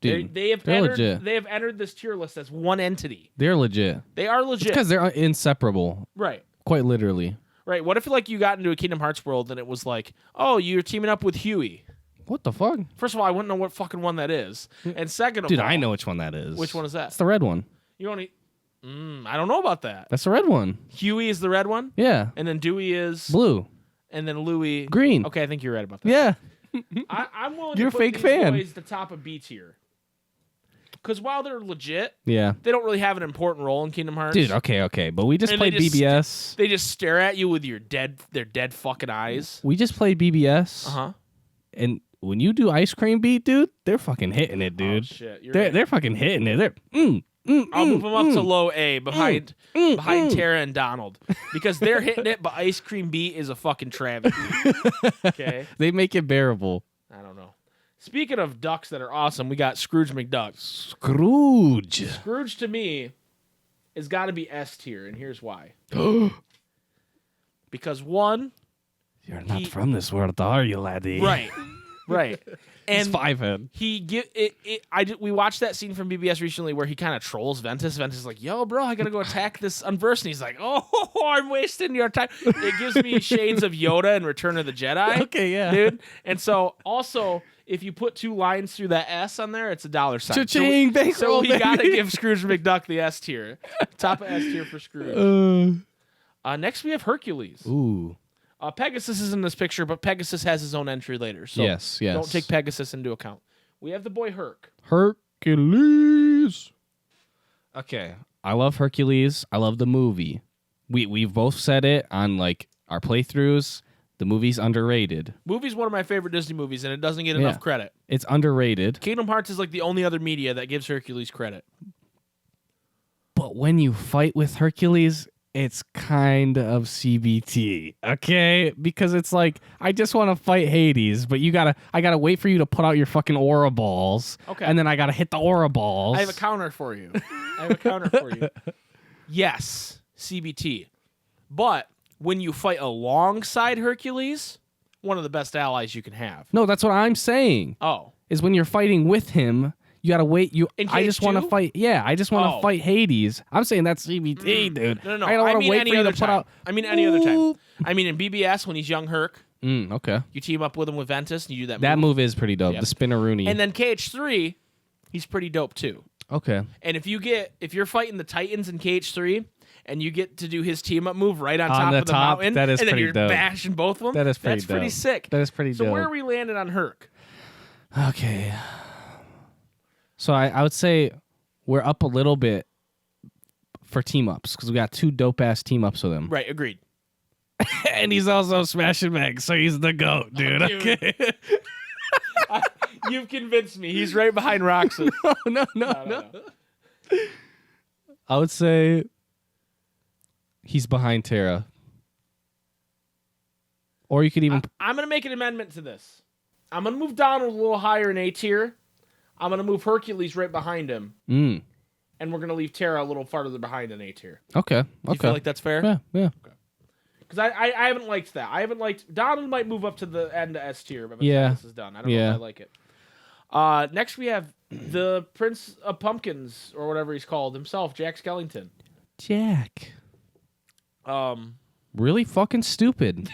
Dude, they have entered this tier list as one entity. They're legit. They are legit because they're inseparable. Right. Quite literally. Right. What if like you got into a Kingdom Hearts world and it was like, oh, you're teaming up with Huey? What the fuck? First of all, I wouldn't know what fucking one that is, and second of all, dude, I know which one that is. Which one is that? It's the red one. You only. I don't know about that. That's the red one. Huey is the red one. Yeah. And then Dewey is blue. And then Louie green. Okay, I think you're right about that. Yeah. I'm willing You're to put a fake these fan. boys the top of B tier. Because while they're legit, yeah, they don't really have an important role in Kingdom Hearts. Dude, okay, but we just played BBS. They just stare at you with their dead fucking eyes. We just played BBS. Uh-huh. And when you do Ice Cream Beat, dude, they're fucking hitting it, dude. Oh, shit. They're fucking hitting it. They're I'll move them up to low A behind Tara and Donald because they're hitting it, but Ice Cream Beat is a fucking travesty. Okay, they make it bearable. I don't know. Speaking of ducks that are awesome, we got Scrooge McDuck. Scrooge to me has got to be S tier, and here's why. Because one, you're not from this world, are you, laddie? Right. And he's five-head. We watched that scene from BBS recently where he kind of trolls Ventus. Ventus is like, yo, bro, I got to go attack this Unversed. And he's like, oh, I'm wasting your time. It gives me shades of Yoda and Return of the Jedi. Okay, yeah. Dude. And so also, if you put two lines through that S on there, it's a $sign. Cha-ching, So we got to give Scrooge McDuck the S tier. Top of S tier for Scrooge. Next, we have Hercules. Ooh. Pegasus is in this picture, but Pegasus has his own entry later. So yes. Don't take Pegasus into account. We have the boy Hercules. Okay. I love Hercules. I love the movie. We've both said it on like our playthroughs. The movie's underrated. Movie's one of my favorite Disney movies, and it doesn't get enough credit. It's underrated. Kingdom Hearts is like the only other media that gives Hercules credit. But when you fight with Hercules, it's kind of CBT, okay? Because it's like, I just want to fight Hades, but I gotta wait for you to put out your fucking aura balls. Okay. And then I gotta hit the aura balls. I have a counter for you. Yes, CBT. But when you fight alongside Hercules, one of the best allies you can have. No, that's what I'm saying. Oh. Is when you're fighting with him, you gotta wait. I just want to fight. Yeah, I just want to fight Hades. I'm saying that's CBT, dude. No. I don't want to wait for you to put out. I mean any other time. I mean in BBS when he's young Herc, Okay. you team up with him with Ventus and you do that move. That move is pretty dope. Yep. The spinneroonie. And then KH3, he's pretty dope too. Okay. And if you're fighting the Titans in KH3 and you get to do his team up move right on top of the mountain, that is and then pretty you're dope. bashing both of them, That is pretty that's pretty dope. sick. That is pretty dope. So where are we landed on Herc? Okay. So I would say we're up a little bit for team ups because we got 2 dope ass team ups with him. Right, agreed. And he's also smashing Meg, so he's the GOAT, dude. Okay. You've convinced me. He's right behind Roxas. No. I would say he's behind Terra. Or you could even... I'm going to make an amendment to this. I'm going to move Donald a little higher in A tier. I'm going to move Hercules right behind him. And we're going to leave Terra a little farther behind in A tier. Okay. Do you feel like that's fair? Yeah. Okay. Because I haven't liked that. I haven't liked... Donald might move up to the end of S tier by the time this is done. I don't know if I like it. Next we have the Prince of Pumpkins, or whatever he's called himself, Jack Skellington. Jack. Really fucking stupid.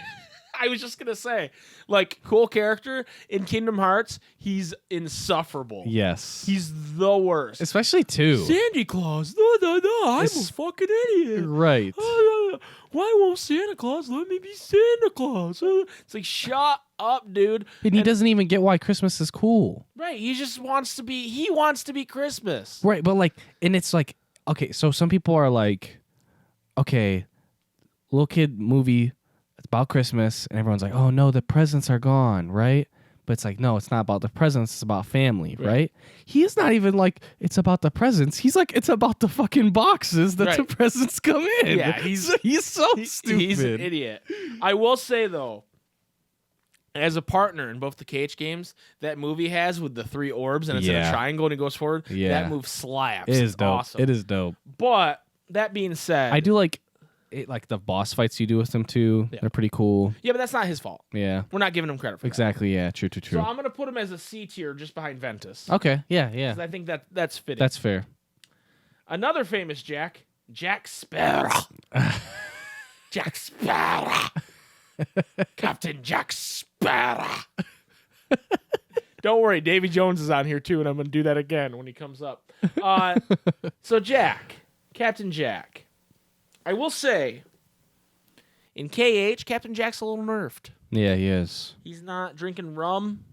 I was just gonna say, like, cool character in Kingdom Hearts. He's insufferable. Yes. He's the worst. Especially 2. Santa Claus. No. I'm a fucking idiot. Right. Why won't Santa Claus let me be Santa Claus? It's like, shut up, dude. And he doesn't even get why Christmas is cool. Right. He just wants to be. He wants to be Christmas. Right, but like, and it's like, okay, so some people are like, okay, little kid movie, it's about Christmas, and everyone's like, oh no, the presents are gone, right? But it's like, no, it's not about the presents, it's about family, right? He's not even like, it's about the presents. He's like, it's about the fucking boxes that the presents come in. Yeah, he's so stupid. He's an idiot. I will say, though, as a partner in both the KH games, that movie has with the 3 orbs, and it's in a triangle and he goes forward, that move slaps. It is dope. Awesome. It is dope. But, that being said... I do like... like the boss fights you do with them too. They're pretty cool. Yeah, but that's not his fault. Yeah. We're not giving him credit for that. Exactly, yeah. True. So I'm going to put him as a C tier just behind Ventus. Okay, yeah. Because I think that's fitting. That's fair. Another famous Jack Sparrow. Jack Sparrow. Captain Jack Sparrow. Don't worry, Davy Jones is on here too, and I'm going to do that again when he comes up. So Captain Jack. I will say, in KH, Captain Jack's a little nerfed. Yeah, he is. He's not drinking rum.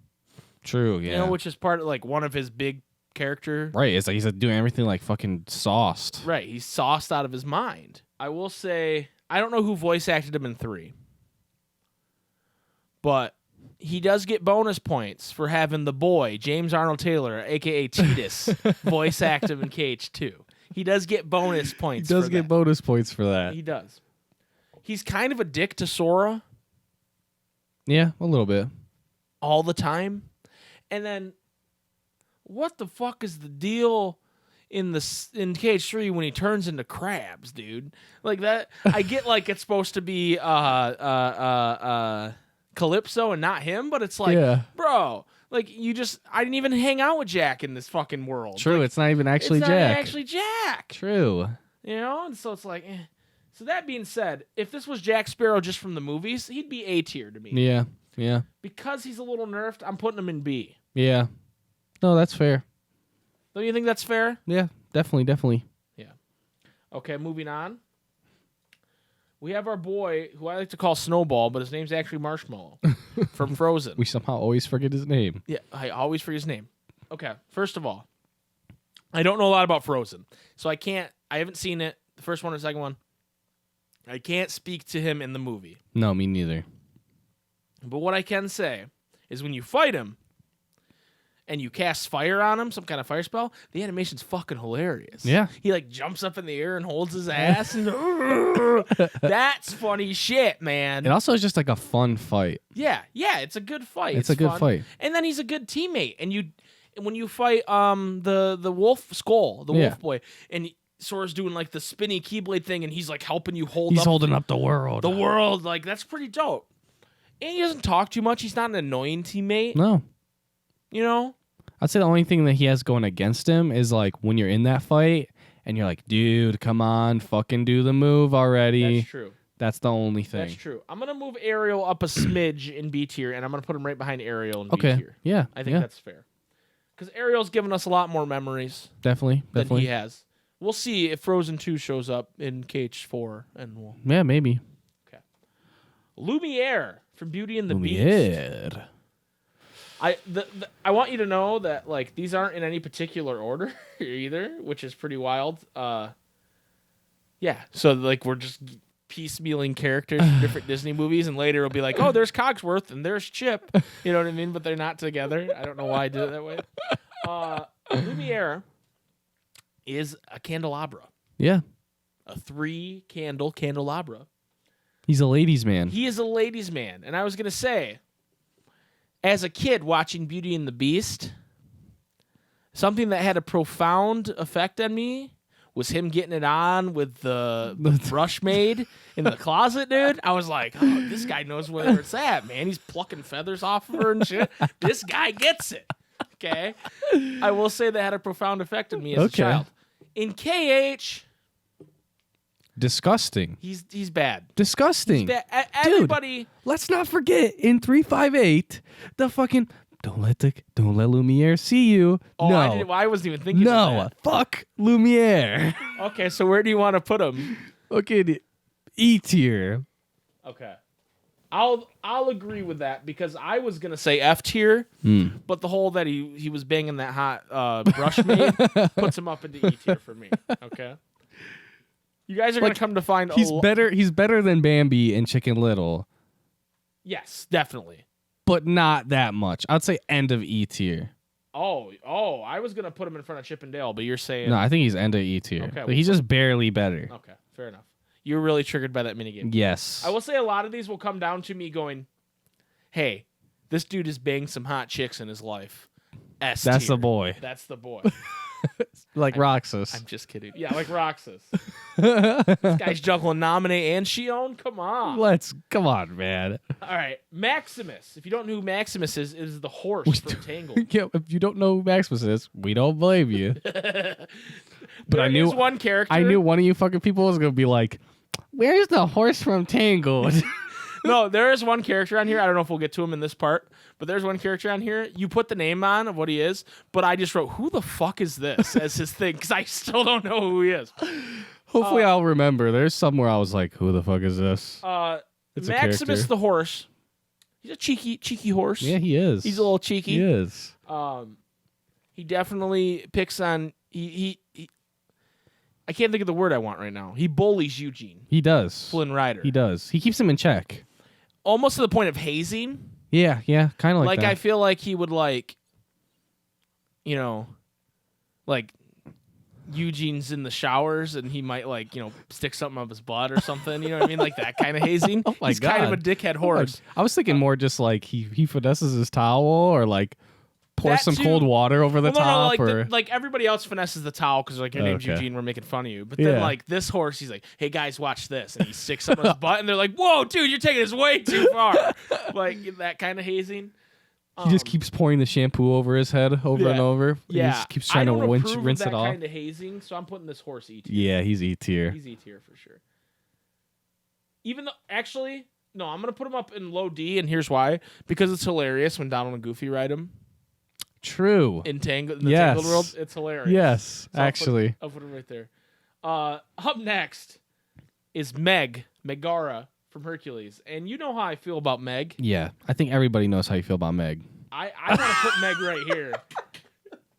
True, yeah. You know, which is part of, like, one of his big character. Right, it's like he's doing everything like fucking sauced. Right, he's sauced out of his mind. I will say, I don't know who voice acted him in 3. But he does get bonus points for having the boy, James Arnold Taylor, a.k.a. Titus, voice act him in KH2. He does get bonus points. He does get bonus points for that. He does. He's kind of a dick to Sora. Yeah, a little bit. All the time. And then, what the fuck is the deal in KH3 when he turns into crabs, dude? Like that, I get like it's supposed to be Calypso and not him, but it's like, bro, like I didn't even hang out with Jack in this fucking world. True, like, it's not even actually it's Jack. not actually Jack. True. You know, and so it's like, eh. So that being said, if this was Jack Sparrow just from the movies, he'd be A tier to me. Yeah. Because he's a little nerfed, I'm putting him in B. Yeah. No, that's fair. Don't you think that's fair? Yeah, definitely. Yeah. Okay, moving on. We have our boy, who I like to call Snowball, but his name's actually Marshmallow, from Frozen. We somehow always forget his name. Yeah, I always forget his name. Okay, first of all, I don't know a lot about Frozen, so I haven't seen it, the first one or the second one. I can't speak to him in the movie. No, me neither. But what I can say is when you fight him and you cast fire on him, some kind of fire spell, the animation's fucking hilarious. Yeah. He like jumps up in the air and holds his ass. And that's funny shit, man. It also is just like a fun fight. Yeah, it's a good fight. It's a good fun. fight. And then he's a good teammate. And when you fight the wolf skull, the wolf boy, and Sora's doing like the spinny keyblade thing, and he's like helping you hold. He's up holding up the world. The world, like that's pretty dope. And he doesn't talk too much. He's not an annoying teammate. No. You know? I'd say the only thing that he has going against him is like when you're in that fight and you're like, dude, come on, fucking do the move already. That's true. That's the only thing. That's true. I'm going to move Ariel up a smidge in B tier, and I'm going to put him right behind Ariel in B tier. Yeah. I think that's fair. Because Ariel's given us a lot more memories Definitely. than he has. We'll see if Frozen 2 shows up in KH4, and we'll... Yeah, maybe. Okay. Lumiere from Beauty and the Beast. Lumiere. I want you to know that like these aren't in any particular order either, which is pretty wild. Yeah, so like we're just piecemealing characters from different Disney movies, and later it'll be like, oh, there's Cogsworth and there's Chip. You know what I mean? But they're not together. I don't know why I did it that way. Lumiere is a candelabra. Yeah. A 3-candle candelabra. He's a ladies' man. He is a ladies' man. And I was going to say, as a kid watching Beauty and the Beast, something that had a profound effect on me was him getting it on with the brush maid in the closet, dude. I was like, oh, this guy knows where it's at, man. He's plucking feathers off of her and shit. This guy gets it. Okay? I will say that had a profound effect on me as a child. In KH... Disgusting. He's bad. Disgusting. He's bad. Everybody. Dude, let's not forget in 358 the fucking don't let Lumiere see you. Oh, no, I wasn't even thinking. of that. Fuck Lumiere. Okay, so where do you want to put him? Okay, E tier. Okay, I'll agree with that because I was gonna say F tier, but the whole that he was banging that hot brush maid puts him up into E tier for me. Okay. You guys are gonna come to find he's better than Bambi and Chicken Little. Yes, definitely. But not that much. I'd say end of E tier. Oh, I was gonna put him in front of Chip and Dale, but you're saying no. I think he's end of E tier. Okay, Like, he's just barely better. Okay, fair enough. You were really triggered by that minigame. Yes. I will say a lot of these will come down to me going, "Hey, this dude has banged some hot chicks in his life." S tier. That's the boy. That's the boy. Like Roxas. I'm just kidding. Yeah, like Roxas. This guy's juggling Nominate and Shion. Come on. Come on, man. All right, Maximus. If you don't know who Maximus is the horse from Tangled. Yeah, if you don't know who Maximus is, we don't blame you. But I knew one character. I knew one of you fucking people was gonna be like, "Where's the horse from Tangled?" No, there is one character on here. I don't know if we'll get to him in this part, but there's one character on here. You put the name on of what he is, but I just wrote, who the fuck is this as his thing? Because I still don't know who he is. Hopefully I'll remember. There's somewhere I was like, who the fuck is this? It's Maximus the horse. He's a cheeky horse. Yeah, he is. He's a little cheeky. He is. He definitely picks on... He I can't think of the word I want right now. He bullies Eugene. He does. Flynn Rider. He does. He keeps him in check. Almost to the point of hazing. Yeah, kind of like that. I feel like he would Eugene's in the showers and he might stick something up his butt or something. You know what I mean? Like that kind of hazing. Oh my He's God. kind of a dickhead horse. I was thinking more just like he finesses his towel or like pour some cold water over the top. Like everybody else finesses the towel because your name's Eugene, we're making fun of you. But then this horse, he's like, hey guys, watch this, and he sticks something up his butt, and they're like, whoa, dude, you're taking this way too far. Like that kind of hazing. He just keeps pouring the shampoo over his head over and over. Yeah, he just keeps trying to rinse it off. Kind of hazing, so I'm putting this horse E tier. Yeah, he's E tier. He's E tier for sure. Even though, actually, no, I'm gonna put him up in low D, and here's why: because it's hilarious when Donald and Goofy ride him. True. In the Tangled world, it's hilarious. Yes, so actually. I'll put it right there. Up next is Megara from Hercules. And you know how I feel about Meg. Yeah, I think everybody knows how you feel about Meg. I want to put Meg right here.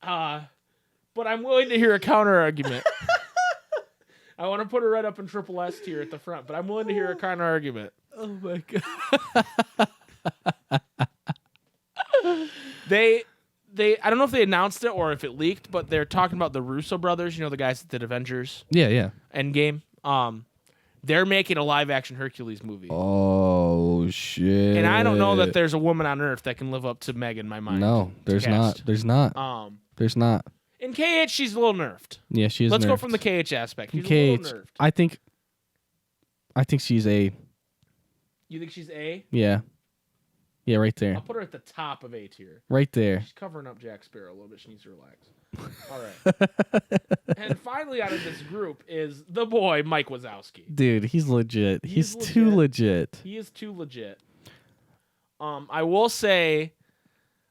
But I'm willing to hear a counter argument. I want to put her right up in triple S tier at the front, but I'm willing to hear a counter argument. Oh my God. They I don't know if they announced it or if it leaked, but they're talking about the Russo brothers, the guys that did Avengers Yeah. Endgame. They're making a live action Hercules movie. Oh shit! And I don't know that there's a woman on Earth that can live up to Meg in my mind. No, there's not. There's not. There's not. In KH, she's a little nerfed. Yeah, she is. Let's nerfed. go from the KH aspect. She's KH, a little nerfed. I think she's A. You think she's A? Yeah. Yeah, right there. I'll put her at the top of A tier. Right there. She's covering up Jack Sparrow a little bit. She needs to relax. All right. And finally out of this group is the boy, Mike Wazowski. Dude, he's legit. He's too legit. He is too legit. I will say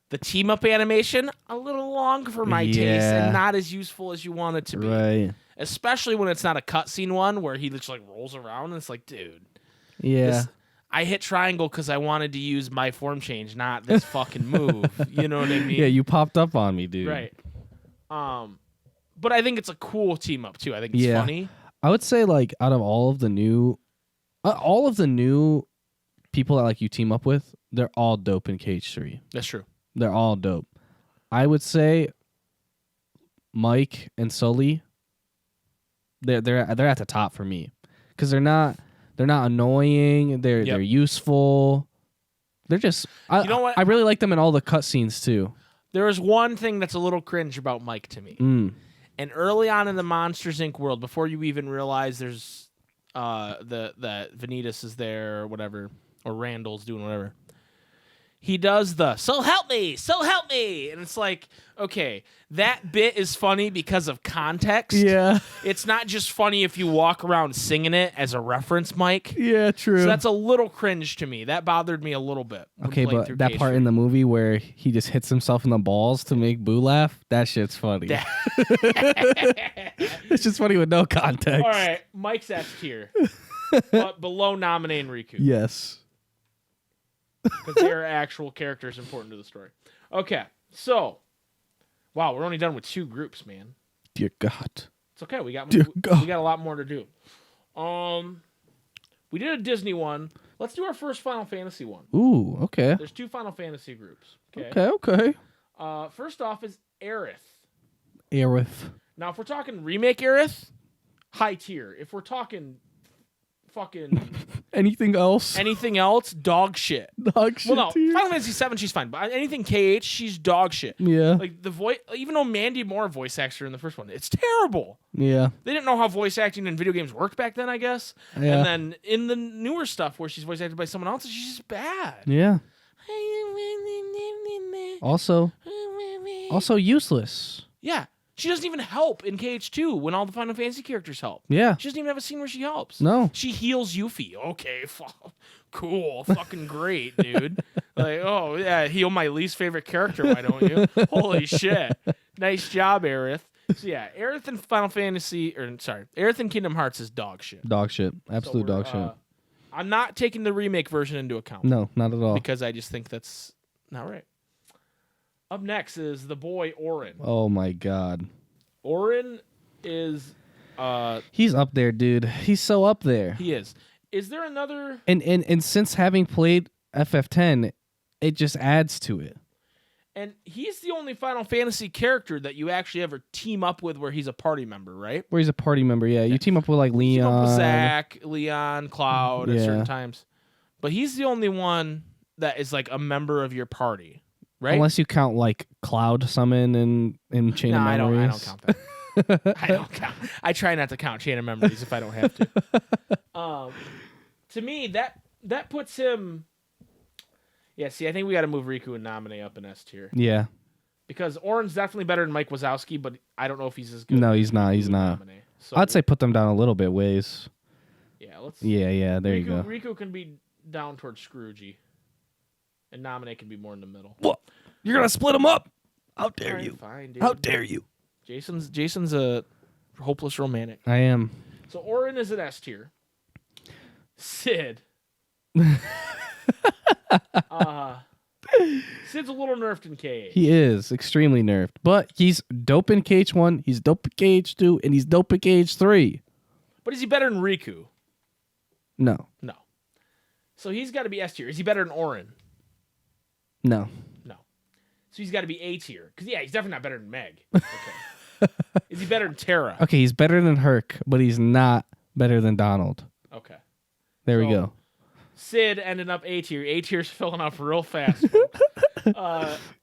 the team-up animation, a little long for my taste and not as useful as you want it to be. Right. Especially when it's not a cutscene one where he just rolls around and it's like, dude. Yeah. I hit triangle because I wanted to use my form change, not this fucking move. You know what I mean? Yeah, you popped up on me, dude. Right. But I think it's a cool team up too. I think it's funny. I would say out of all of the new people that you team up with, they're all dope in KH3. That's true. They're all dope. I would say Mike and Sully. They're at the top for me because they're not annoying. They're useful. They're just. You know what? I really like them in all the cutscenes too. There is one thing that's a little cringe about Mike to me. And early on in the Monsters Inc. world, before you even realize there's the Vanitas is there or whatever, or Randall's doing whatever, he does the so help me, and it's like, okay, that bit is funny because of context. Yeah, it's not just funny if you walk around singing it as a reference, Mike. Yeah, true. So that's a little cringe to me. That bothered me a little bit. Okay, but that part in the movie where he just hits himself in the balls to make Boo laugh, that shit's funny. It's just funny with no context. All right, Mike's S tier, but below Naminé and Riku. Yes. Because they are actual characters important to the story. Okay, so, wow, we're only done with 2 groups, man. Dear God. It's okay. We got Dear God. We got a lot more to do. We did a Disney one. Let's do our first Final Fantasy one. Ooh, okay. There's 2 Final Fantasy groups. Okay. First off is Aerith. Now, if we're talking remake Aerith, high tier. If we're talking fucking anything else, dog shit. Well, no, Final Fantasy 7, she's fine, but anything KH, she's dog shit. Yeah, like the voice, even though Mandy Moore voice acts her in the first one, it's terrible. Yeah, they didn't know how voice acting in video games worked back then, I guess. Yeah. And then in the newer stuff where she's voice acted by someone else, she's just bad. Yeah. Also useless. Yeah. She doesn't even help in KH2 when all the Final Fantasy characters help. Yeah. She doesn't even have a scene where she helps. No. She heals Yuffie. Okay, cool. Fucking great, dude. Oh, yeah, heal my least favorite character, why don't you? Holy shit. Nice job, Aerith. So, yeah, Aerith in Aerith in Kingdom Hearts is dog shit. Dog shit. Absolute dog shit. I'm not taking the remake version into account. No, not at all. Because I just think that's not right. Up next is the boy Auron. Oh my God. Auron is he's up there, dude. He's so up there. He is. Is there another And since having played FF10, it just adds to it. And he's the only Final Fantasy character that you actually ever team up with where he's a party member, right? Where he's a party member, yeah. You team up with Leon. You team up with Zack, Leon, Cloud at certain times. But he's the only one that is a member of your party. Right? Unless you count Cloud Summon and Chain of Memories. I don't count that. I don't count. I try not to count Chain of Memories if I don't have to. To me, that puts him. Yeah, see, I think we got to move Riku and Naminé up in S tier. Yeah. Because Auron's definitely better than Mike Wazowski, but I don't know if he's as good. No, he's not. He's not. So I'd say put them down a little bit ways. Yeah, let's. Yeah. There Riku, you go. Riku can be down towards Scroogey. And Naminé can be more in the middle. What? You're gonna split them up? How dare you? Fine, dude. How dare you? Jason's a hopeless romantic. I am. So Auron is an S tier. Sid. Sid's a little nerfed in KH. He is extremely nerfed, but he's dope in KH1. He's dope in KH2, and he's dope in KH3. But is he better than Riku? No. So he's got to be S tier. Is he better than Auron? No. So he's got to be A tier. Because, yeah, he's definitely not better than Meg. Okay. Is he better than Tara? Okay, he's better than Herc, but he's not better than Donald. Okay. There we So, go. Sid ended up A tier. A tier's filling up real fast, folks.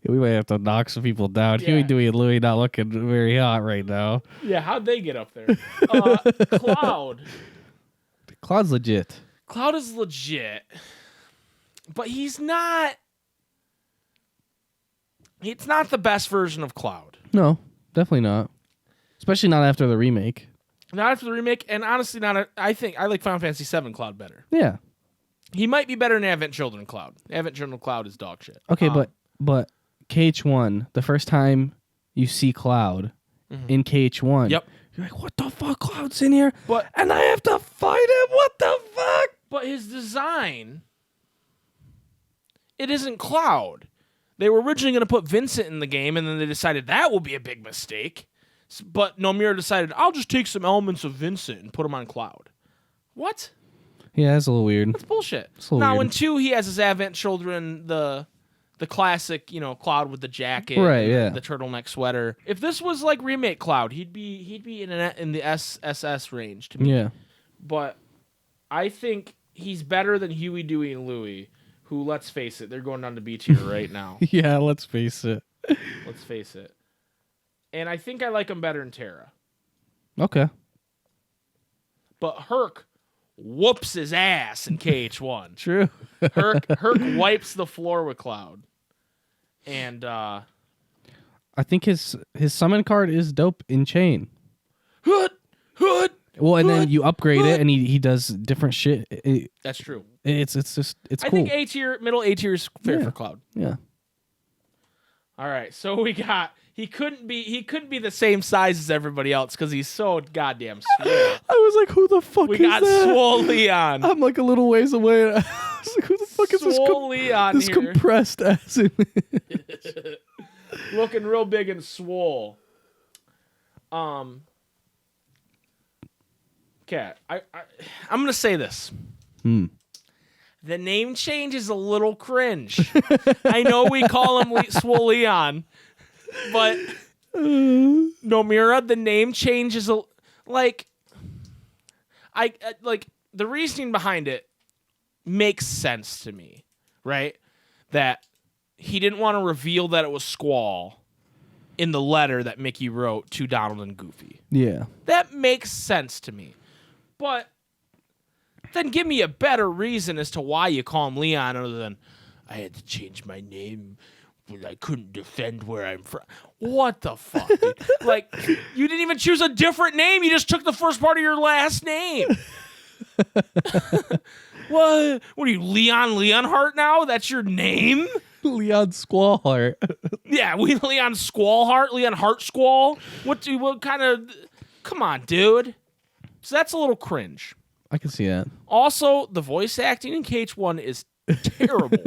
We might have to knock some people down. Yeah. Huey, Dewey, and Louie not looking very hot right now. Yeah, how'd they get up there? Cloud. Cloud's legit. Cloud is legit, but he's not. It's not the best version of Cloud. No, definitely not. Especially not after the remake. Not after the remake, and honestly, I think I like Final Fantasy VII Cloud better. Yeah. He might be better than Advent Children Cloud. Advent Children Cloud is dog shit. Okay, but KH1, the first time you see Cloud in KH1, Yep. you're like, what the fuck? Cloud's in here? But And I have to fight him? What the fuck? But his design, it isn't Cloud. They were originally going to put Vincent in the game, and then they decided that will be a big mistake. But Nomura decided, I'll just take some elements of Vincent and put them on Cloud. What? Yeah, that's a little weird. That's bullshit. a little Now, weird. in 2, he has his Advent Children, the classic, Cloud with the jacket, Right, yeah. the turtleneck sweater. If this was like remake Cloud, he'd be in the SSS range to me. Yeah. But I think he's better than Huey, Dewey, and Louie, who, let's face it, they're going down to B tier right now. Yeah, let's face it. Let's face it. And I think I like him better than Tara. Okay. But Herc whoops his ass in KH1. True. Herc wipes the floor with Cloud. And I think his summon card is dope in Chain. hood. Well, and then you upgrade it, and he does different shit. That's true. It's I cool. think A tier, middle A tier is fair Yeah. for Cloud. Yeah. All right, so we got he couldn't be the same size as everybody else because he's so goddamn swole. I was like, who the fuck We is got that? Swole Leon. I'm like a little ways away. And I was like, who the fuck is this? Swole Leon This here. compressed ass. Looking real big and swole. Okay, I'm gonna say this. The name change is a little cringe. I know we call him Swole Leon, but Nomura, the name change is like the reasoning behind it makes sense to me, right? That he didn't want to reveal that it was Squall in the letter that Mickey wrote to Donald and Goofy. Yeah. That makes sense to me. But then give me a better reason as to why you call him Leon other than I had to change my name when I couldn't defend where I'm from. What the fuck, dude? Like, you didn't even choose a different name. You just took the first part of your last name. What are you, Leon Leonhart now? That's your name? Leon Squallheart. Yeah, Leon Squallheart, Leon Heart Squall. What kind of? Come on, dude. So that's a little cringe. I can see that. Also, the voice acting in KH1 is terrible,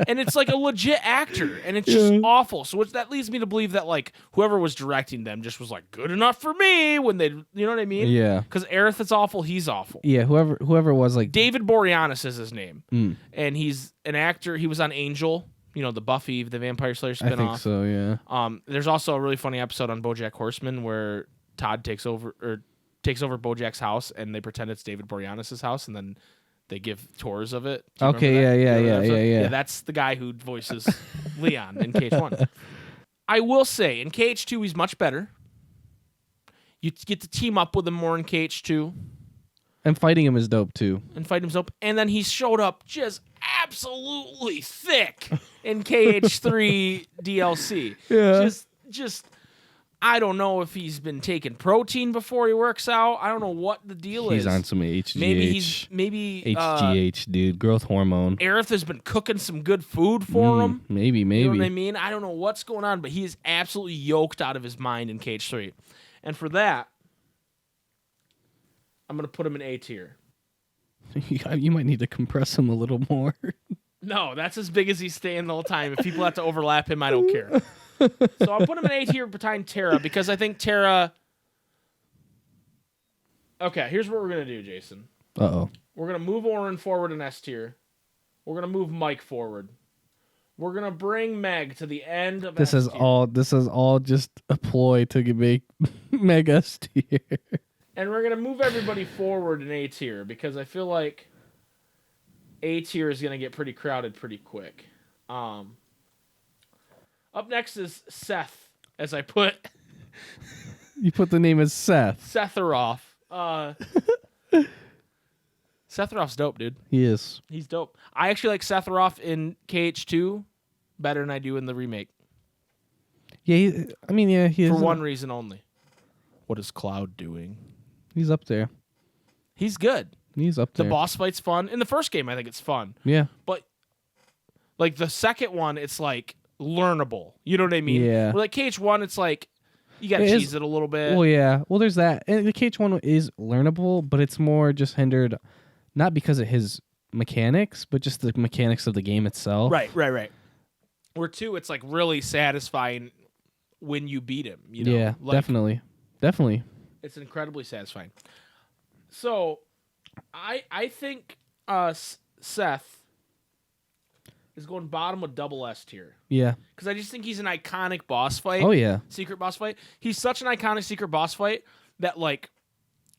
and it's like a legit actor, and it's just awful. So that leads me to believe that like whoever was directing them just was like good enough for me when they, you know what I mean? Yeah. Because Aerith is awful, he's awful. Yeah, whoever was like David Boreanaz is his name, and he's an actor. He was on Angel, the Buffy the Vampire Slayer spinoff. I think so, yeah. There's also a really funny episode on BoJack Horseman where Todd takes over BoJack's house, and they pretend it's David Boreanaz's house, and then they give tours of it. Do you Okay, remember that? yeah. You remember that episode? Yeah, that's the guy who voices Leon in KH1. I will say, in KH2, he's much better. You get to team up with him more in KH2. And fighting him is dope too. And fight him up. And then he showed up just absolutely thick in KH3 DLC. Yeah. Just I don't know if he's been taking protein before he works out. I don't know what the deal is. He's on some HGH. Maybe HGH, dude. Growth hormone. Aerith has been cooking some good food for him. Maybe. You know what I mean? I don't know what's going on, but he is absolutely yoked out of his mind in KH3. And for that, I'm going to put him in A tier. You might need to compress him a little more. No, that's as big as he's staying the whole time. If people have to overlap him, I don't care. So I'll put him in A tier behind Tara because I think Tara... Okay, here's what we're going to do, Jason. Uh-oh. We're going to move Orin forward in S tier. We're going to move Mike forward. We're gonna bring Meg to the end of This S is tier. all just a ploy to make Meg S tier. And we're gonna move everybody forward in A tier because I feel like A tier is gonna get pretty crowded pretty quick. Up next is Seth, as I put You put the name as Seth. Setharoff. Setharoff's dope, dude. He is. He's dope. I actually like Setharoff in KH2 better than I do in the remake. Yeah, he is. For one reason only. What is Cloud doing? He's up there. He's good. He's up The there. boss fight's fun. In the first game, I think it's fun. Yeah. But like the second one, it's like learnable. You know what I mean? Yeah. Where like KH1, it's like you gotta It is- cheese it a little bit. Well, yeah. Well, there's that. And the KH1 is learnable, but it's more just hindered, not because of his mechanics, but just the mechanics of the game itself. Right. Where 2, it's like really satisfying when you beat him. You know? Yeah, Like, definitely. It's incredibly satisfying. So, I think Seth is going bottom of double S tier Yeah. because I just think he's an iconic boss fight. Oh, yeah. Secret boss fight. He's such an iconic secret boss fight that like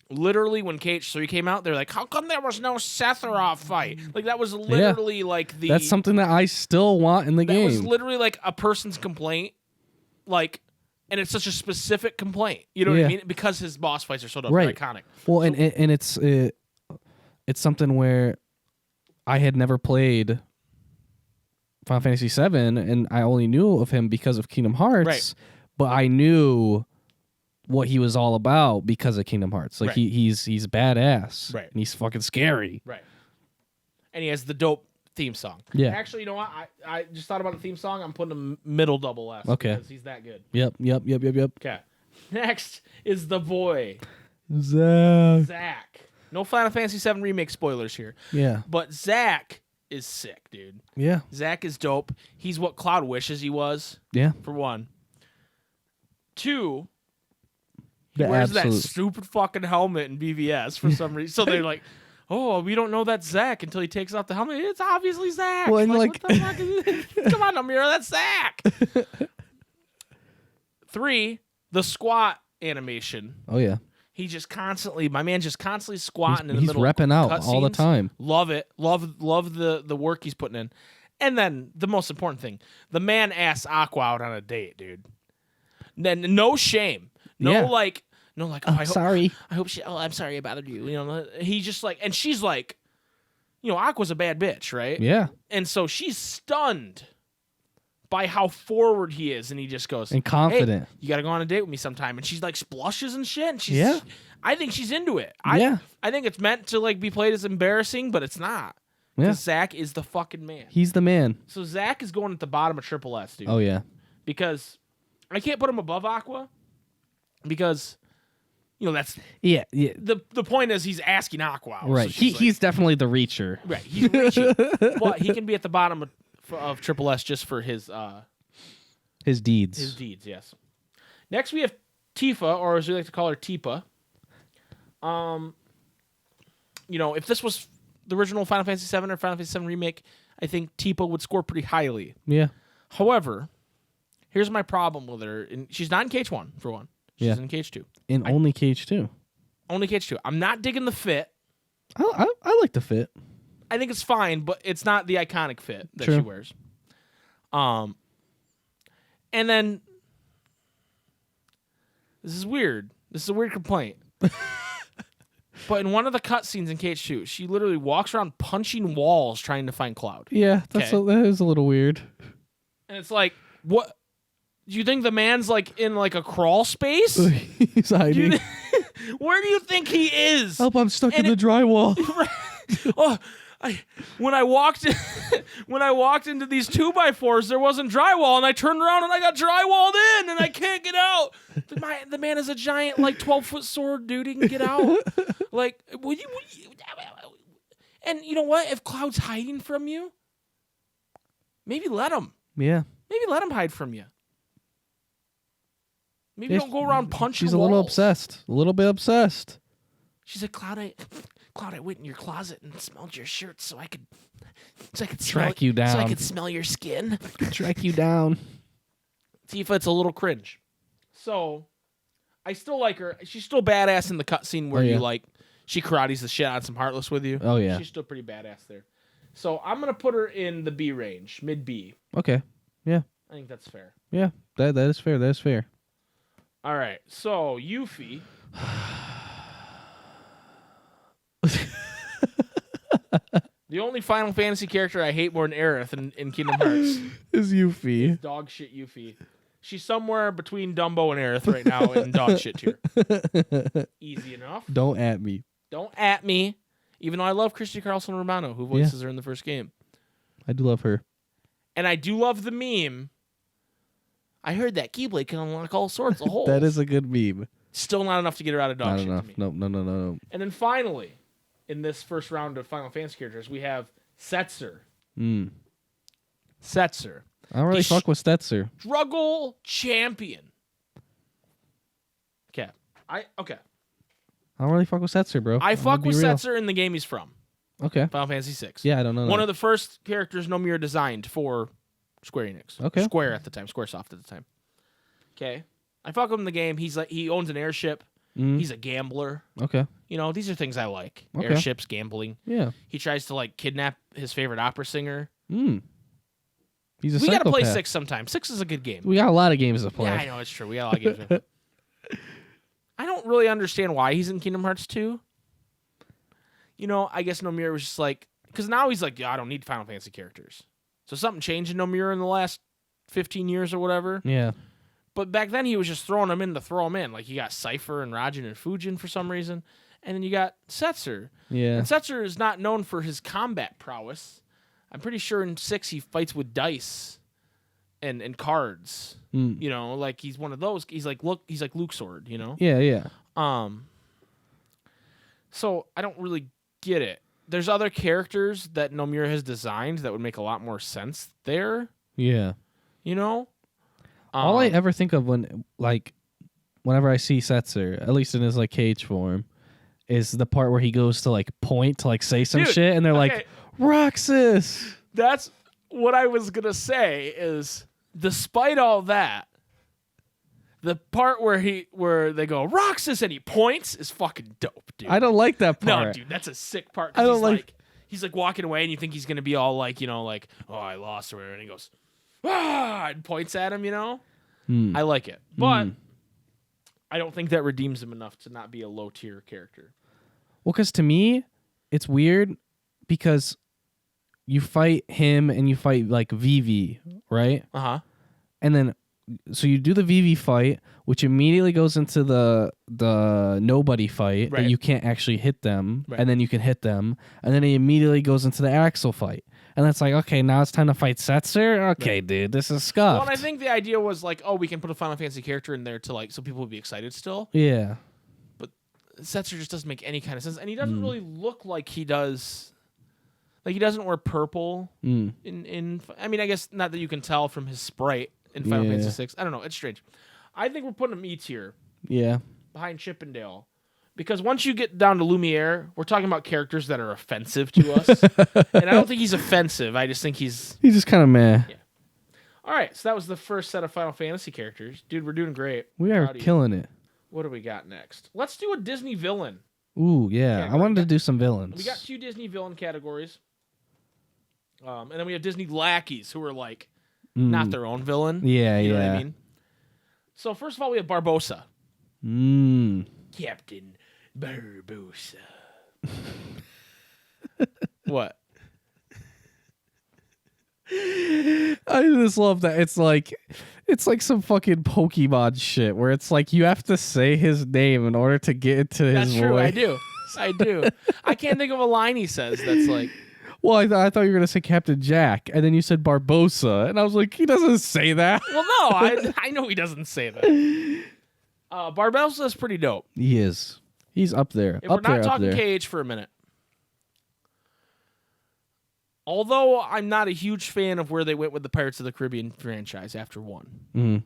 literally when KH3 came out, they're like, how come there was no Setharoff fight? Like that was literally like the That's something that I still want in the that game. was literally like a person's complaint, like, and it's such a specific complaint. You know what Yeah. I mean? Because his boss fights are so dope, Right. iconic. Well, and it's something where I had never played Final Fantasy VII, and I only knew of him because of Kingdom Hearts. Right. But I knew what he was all about because of Kingdom Hearts. Like Right. he's badass. Right. And he's fucking scary. Right. And he has the dope theme song. Yeah. Actually, you know what? I just thought about the theme song. I'm putting him middle double S. Okay. Because he's that good. Yep. Okay. Next is the boy, Zach. Zach. No Final Fantasy VII Remake spoilers here. Yeah. But Zach is sick, dude. Yeah. Zach is dope. He's what Cloud wishes he was, Yeah. for one. 2, he The wears that absolute- stupid fucking helmet in BVS for some reason. So they're like, oh, we don't know that's Zach until he takes off the helmet. It's obviously Zach. Well, and what the fuck is it? Come on, Amira, that's Zach. 3, the squat animation. Oh yeah. He just constantly, my man just constantly squatting in the He's middle. repping of out all the cutscenes. time. Love it. Love the work he's putting in. And then the most important thing, the man asked Aqua out on a date, dude. Then no shame. No Yeah. like oh, I Sorry. hope I'm sorry I bothered you. You know, he just like, and she's like, you know, Aqua's a bad bitch, right? Yeah. And so she's stunned by how forward he is, and he just goes And confident. Hey, you got to go on a date with me sometime, and she's like blushes and shit. And she's, Yeah. I think she's into it. Yeah. I think it's meant to like be played as embarrassing, but it's not. Yeah. Because Zach is the fucking man. He's the man. So Zach is going at the bottom of Triple S, dude. Oh yeah. Because I can't put him above Aqua because, you know, that's Yeah. the point is he's asking Aqua out. Right. So she's like- He's definitely the reacher. right. He's reaching, but he can be at the bottom of Triple S just for his deeds. his deeds. Yes. Next we have Tifa, or as we like to call her, Tipa. You know, if this was the original Final Fantasy VII or Final Fantasy VII Remake, I think Tipa would score pretty highly. Yeah. However, here's my problem with her. And she's not in KH1, for one. She's Yeah. in KH2. And only Cage too. Only KH2. I'm not digging the fit. I like the fit. I think it's fine, but it's not the iconic fit that True. she wears. And then this is weird. This is a weird complaint. But in one of the cutscenes in KH2, she literally walks around punching walls trying to find Cloud. Yeah, that is a little weird. And it's like, what? Do you think the man's like in like a crawl space? He's hiding. Where do you think he is? Help! I'm stuck And in the drywall. Oh, when I walked into these 2x4s, there wasn't drywall, and I turned around and I got drywalled in, and I can't get out. The man is a giant, like 12-foot sword, dude. He can get out. Like, would you? And you know what? If Cloud's hiding from you, maybe let him. Yeah. Maybe let him hide from you. Maybe don't go around punching. She's a little walls. obsessed. A little bit obsessed. She's like, Cloud, Cloud, I went in your closet and smelled your shirt so I could Track you down. So I could smell your skin. Track you down. Tifa, it's a little cringe. So, I still like her. She's still badass in the cutscene where you like she karates the shit out of some Heartless with you. Oh yeah, she's still pretty badass there. So I'm gonna put her in the B range, mid B. Okay. Yeah. I think that's fair. Yeah. That is fair. That is fair. All right. So Yuffie. The only Final Fantasy character I hate more than Aerith in Kingdom Hearts is Yuffie. Dog shit Yuffie. She's somewhere between Dumbo and Aerith right now in dog shit tier. Easy enough. Don't at me. Don't at me. Even though I love Christy Carlson Romano, who voices her in the first game. I do love her. And I do love the meme. I heard that Keyblade can unlock all sorts of holes. That is a good meme. Still not enough to get her out of dog shit enough. to me. No. And then finally, in this first round of Final Fantasy characters, we have Setzer. Setzer. I don't really fuck with Stetzer. Struggle champion. Okay. I don't really fuck with Setzer, bro. I fuck with Setzer in the game he's from. Okay. Final Fantasy VI. Yeah, I don't know. One of the first characters Nomura designed for Square Enix. Okay. Square at the time. Squaresoft at the time. Okay. I fuck with him in the game. He owns an airship. He's a gambler. Okay. You know, these are things I like. Okay. Airships, gambling. Yeah. He tries to kidnap his favorite opera singer. He's a We psychopath. gotta play 6 sometime. 6 is a good game. We got a lot of games to play. Yeah, I know, it's true. We got a lot of games. I don't really understand why he's in Kingdom Hearts 2. You know, I guess Nomura was just because now he's like, yeah, I don't need Final Fantasy characters. So something changed in Nomura in the last 15 years or whatever. Yeah. But back then he was just throwing them in to throw them in. Like you got Cypher and Raijin and Fujin for some reason. And then you got Setzer. Yeah. And Setzer is not known for his combat prowess. I'm pretty sure in 6 he fights with dice and cards. You know, like he's one of those. He's like Luke Sword, you know? Yeah. So I don't really get it. There's other characters that Nomura has designed that would make a lot more sense there. Yeah. You know? All I ever think of whenever I see Setzer, at least in his cage form, is the part where he goes to point to say some shit, and they're like, Roxas. That's what I was gonna say. Is despite all that, the part where they go Roxas and he points is fucking dope, dude. I don't like that part. No, dude, that's a sick part. I don't he's walking away, and you think he's gonna be all oh, I lost or whatever, and he goes and points at him. You know, I like it, but I don't think that redeems him enough to not be a low tier character. Well, because to me, it's weird because you fight him and you fight Vivi, right? And then so you do the Vivi fight, which immediately goes into the nobody fight that you can't actually hit them, and then you can hit them, and then it immediately goes into the Axel fight. And that's okay, now it's time to fight Setzer? Okay, dude, this is scuffed. Well, and I think the idea was we can put a Final Fantasy character in there to so people would be excited still. Yeah. But Setzer just doesn't make any kind of sense. And he doesn't really look like he does. He doesn't wear purple in I mean, I guess not that you can tell from his sprite in Final Fantasy VI. I don't know. It's strange. I think we're putting him E tier. Yeah. Behind Chippendale. Because once you get down to Lumiere, we're talking about characters that are offensive to us. And I don't think he's offensive. I just think he's just kind of meh. Yeah. All right, so that was the first set of Final Fantasy characters. Dude, we're doing great. We are killing it. What do we got next? Let's do a Disney villain. Ooh, yeah. Okay, I wanted to do some villains. We got 2 Disney villain categories. And then we have Disney lackeys who are not their own villain. Yeah, you know yeah. what I mean? So first of all, we have Barbossa. Captain Barbossa. What? I just love that. It's like some fucking Pokemon shit where it's you have to say his name in order to get into his voice. That's true. I do. I can't think of a line he says that's Well, I thought you were going to say Captain Jack, and then you said Barbossa, and I was like, he doesn't say that. Well, no, I know he doesn't say that. Barbossa's pretty dope. He is. He's up there. If we're not talking KH for a minute. Although I'm not a huge fan of where they went with the Pirates of the Caribbean franchise after 1.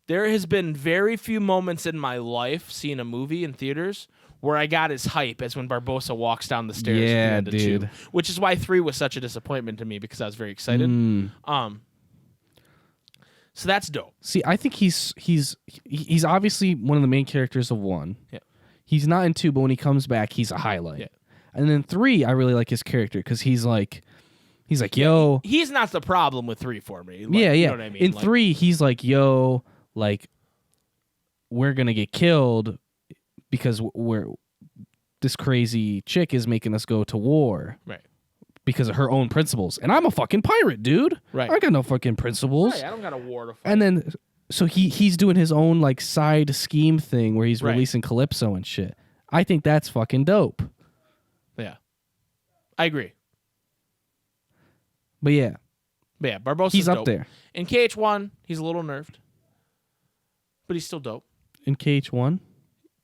There has been very few moments in my life seeing a movie in theaters where I got his hype as when Barbossa walks down the stairs. Yeah, at the end of dude. 2, which is why 3 was such a disappointment to me because I was very excited. So that's dope. See, I think he's obviously one of the main characters of 1. Yeah. He's not in 2, but when he comes back, he's a highlight. Yeah. And then 3, I really like his character because he's like, yo. He's not the problem with 3 for me. Like, Yeah. You know what I mean? In 3, he's like, yo, like, we're gonna get killed because this crazy chick is making us go to war. Right. Because of her own principles. And I'm a fucking pirate, dude. Right. I got no fucking principles. Right, I don't got a war to fight. And then, so he's doing his own, like, side scheme thing where he's releasing Calypso and shit. I think that's fucking dope. Yeah. I agree. But yeah. Barbossa's He's dope. up there. In KH1, he's a little nerfed. But he's still dope. In KH1?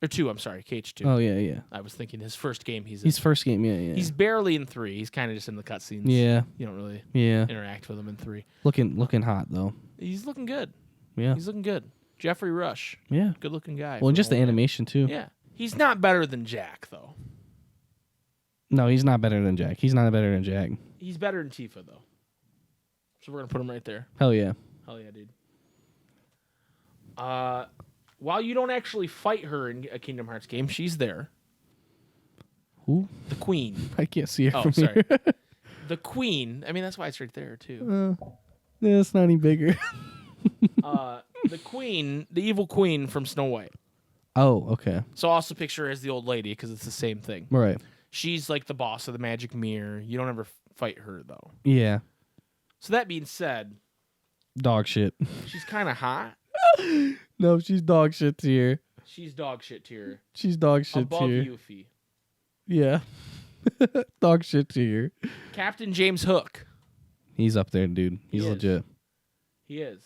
Or 2, I'm sorry, KH2. Oh, yeah. I was thinking his first game he's in. His first game, yeah. He's barely in 3. He's kind of just in the cutscenes. Yeah. You don't really Yeah. interact with him in 3. Looking hot, though. He's looking good. Yeah. He's looking good. Jeffrey Rush. Yeah. Good looking guy. Well, and just the animation, too. Yeah. He's not better than Jack, though. No, he's not better than Jack. He's not better than Jack. He's better than Tifa, though. So we're going to put him right there. Hell yeah. Hell yeah, dude. While you don't actually fight her in a Kingdom Hearts game, she's there. Who? The Queen. I can't see her Oh, from sorry. here. The Queen. I mean, that's why it's right there, too. Yeah, it's not any bigger. The Queen, the evil Queen from Snow White. Oh, okay. So also picture her as the old lady because it's the same thing. Right. She's like the boss of the magic mirror. You don't ever fight her, though. Yeah. So that being said, Dog shit. she's kind of hot. No, she's dog shit tier. She's dog shit tier. She's dog shit Above tier. Yuffie. Yeah. Dog shit tier. Captain James Hook. He's up there, dude. He's He is. legit. He is.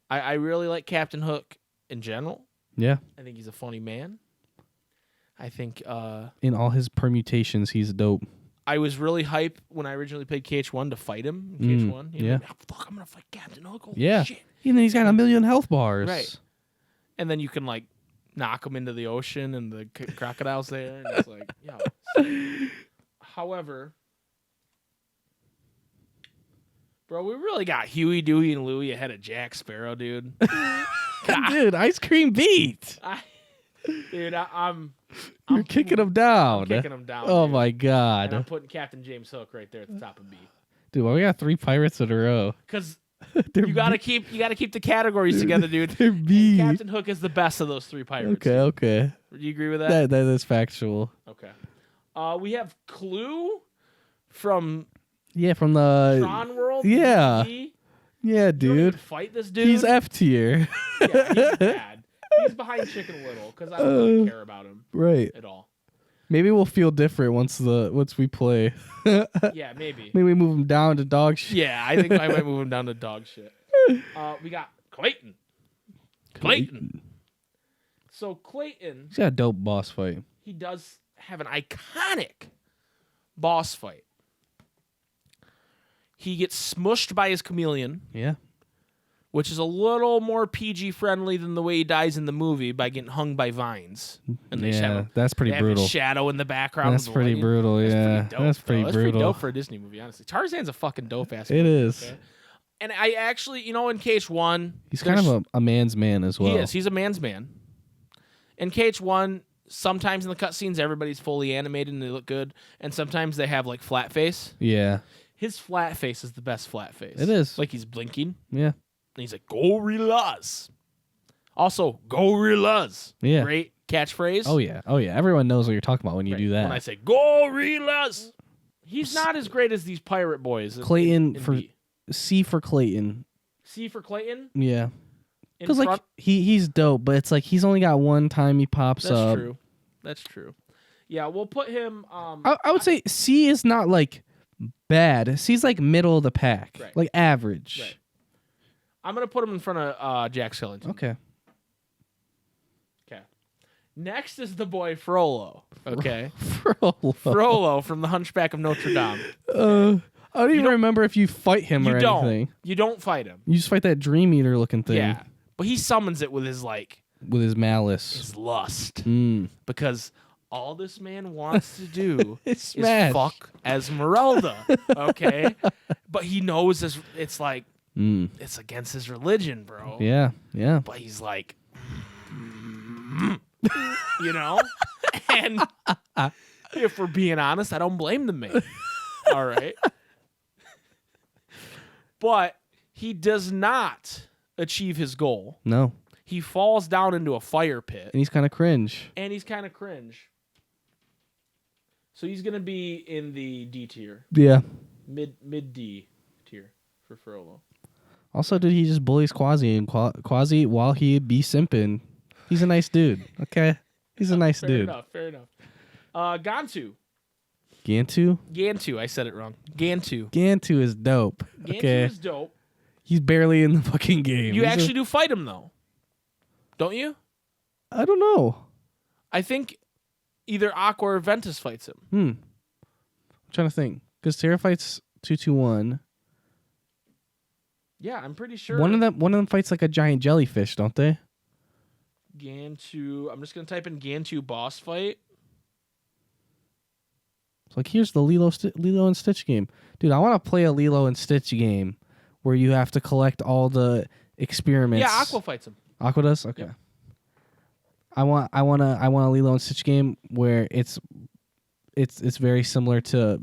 I really like Captain Hook in general. Yeah. I think he's a funny man. I think In all his permutations, he's dope. I was really hype when I originally played KH1 to fight him in KH1. You know, yeah. like, oh, fuck, I'm going to fight Captain Hook. Holy Yeah. shit. And then he's got 1,000,000 health bars. Right. And then you can, like, knock him into the ocean and the crocodile's there. And it's like, yo. However, bro, we really got Huey, Dewey, and Louie ahead of Jack Sparrow, dude. Dude, ice cream beat. I'm You're kicking him down. I'm kicking him down. Oh dude. my And I'm god. putting Captain James Hook right there at the top of B. Dude, why we got 3 pirates in a row? Because They're you gotta keep the categories together, dude. They're B. Captain Hook is the best of those 3 pirates. Okay. Do you agree with that? That is factual. Okay. We have Clue from Yeah, from the Tron World. yeah. DD. Yeah, You don't even dude. fight this dude. He's F tier. Yeah, he's bad. He's behind Chicken Little because I don't really care about him Right. at all. Maybe we'll feel different once we play. Yeah, maybe. Maybe we move him down to dog shit. Yeah, I think I might move him down to dog shit. We got Clayton. Clayton. So Clayton, He's got a dope boss fight. he does have an iconic boss fight. He gets smushed by his chameleon, Yeah. which is a little more PG friendly than the way he dies in the movie by getting hung by vines. And they Yeah, that's pretty they have brutal. his shadow in the background. That's with the pretty lighting. brutal, That's yeah. pretty dope, That's pretty bro. That's pretty brutal. dope for a Disney movie, honestly. Tarzan's a fucking dope ass. It movie, is. okay? And I actually, in KH1, He's kind of a man's man as well. he is. He's a man's man. In KH1, sometimes in the cutscenes, everybody's fully animated and they look good, and sometimes they have like flat face. Yeah. His flat face is the best flat face. It is. Like he's blinking, Yeah. and he's like, "Gorillas." Also, gorillas. Yeah. Great catchphrase. Oh yeah. Oh yeah. Everyone knows what you're talking about when you Right. do that. When I say gorillas, he's not as great as these pirate boys. Clayton in for B. C for Clayton. C for Clayton. Yeah. In Because like front. he's dope, but it's like he's only got one time he pops That's up. true. That's true. Yeah, we'll put him. I would say C is not like bad. C's like middle of the pack, Right. like average. Right. I'm gonna put him in front of Jack Skellington. Okay. Okay. Next is the boy Frollo. Okay. Frollo. Frollo from the Hunchback of Notre Dame. I don't even remember if you fight him You or don't. anything. You don't fight him. You just fight that Dream Eater looking thing. Yeah. But he summons it with his With his malice. his lust. Mm. Because all this man wants to do It's is smash. fuck Esmeralda, okay? But he knows this, it's like, it's against his religion, bro. Yeah, yeah. But he's like, you know? And if we're being honest, I don't blame the man. All right? But he does not achieve his goal. No. He falls down into a fire pit. And he's kind of cringe. And he's kind of cringe. So he's going to be in the D tier. Yeah. Mid D tier for Frollo. Also, dude, he just bullies Quasi, and Quasi, while he be simping, he's a nice dude. Okay? He's a nice dude. Fair enough. Gantu. Gantu, I said it wrong. Gantu. Gantu is dope. Gantu Okay. is dope. He's barely in the fucking game. You actually do fight him, though. Don't you? I don't know. I think either Aqua or Ventus fights him. I'm trying to think. Because Terra fights 2-2-1. Yeah, I'm pretty sure. One of them fights like a giant jellyfish, don't they? Gantu. I'm just going to type in Gantu boss fight. It's like, here's the Lilo and Stitch game. Dude, I want to play a Lilo and Stitch game where you have to collect all the experiments. Yeah, Aqua fights him. Aqua does? Okay. Yep. I want a Lilo and Stitch game where it's very similar to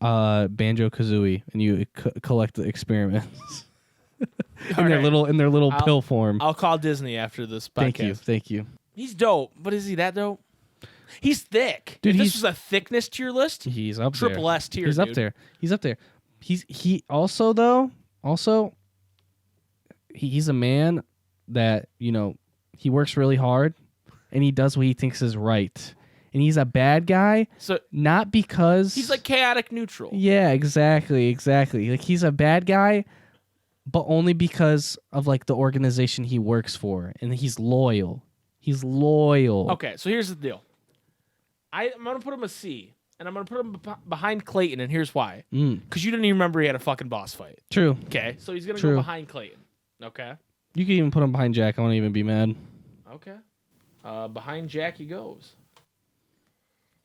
Banjo-Kazooie, and you collect the experiments in their little pill form. I'll call Disney after this podcast. Thank you. He's dope, but is he that dope? He's thick. Dude, If this was a thickness tier list, He's up triple there. S tier. He's up dude. there. He's up there. He also he's a man that, you know, he works really hard and he does what he thinks is right. And he's a bad guy, So not because he's like chaotic neutral. Yeah, exactly. Like, he's a bad guy, but only because of like the organization he works for, and he's loyal. Okay, so here's the deal. I'm gonna put him a C, and I'm gonna put him behind Clayton, and here's why. Because you didn't even remember he had a fucking boss fight. True. Okay, so he's gonna True. go behind Clayton. Okay. You can even put him behind Jack. I won't even be mad. Okay. Behind Jack he goes.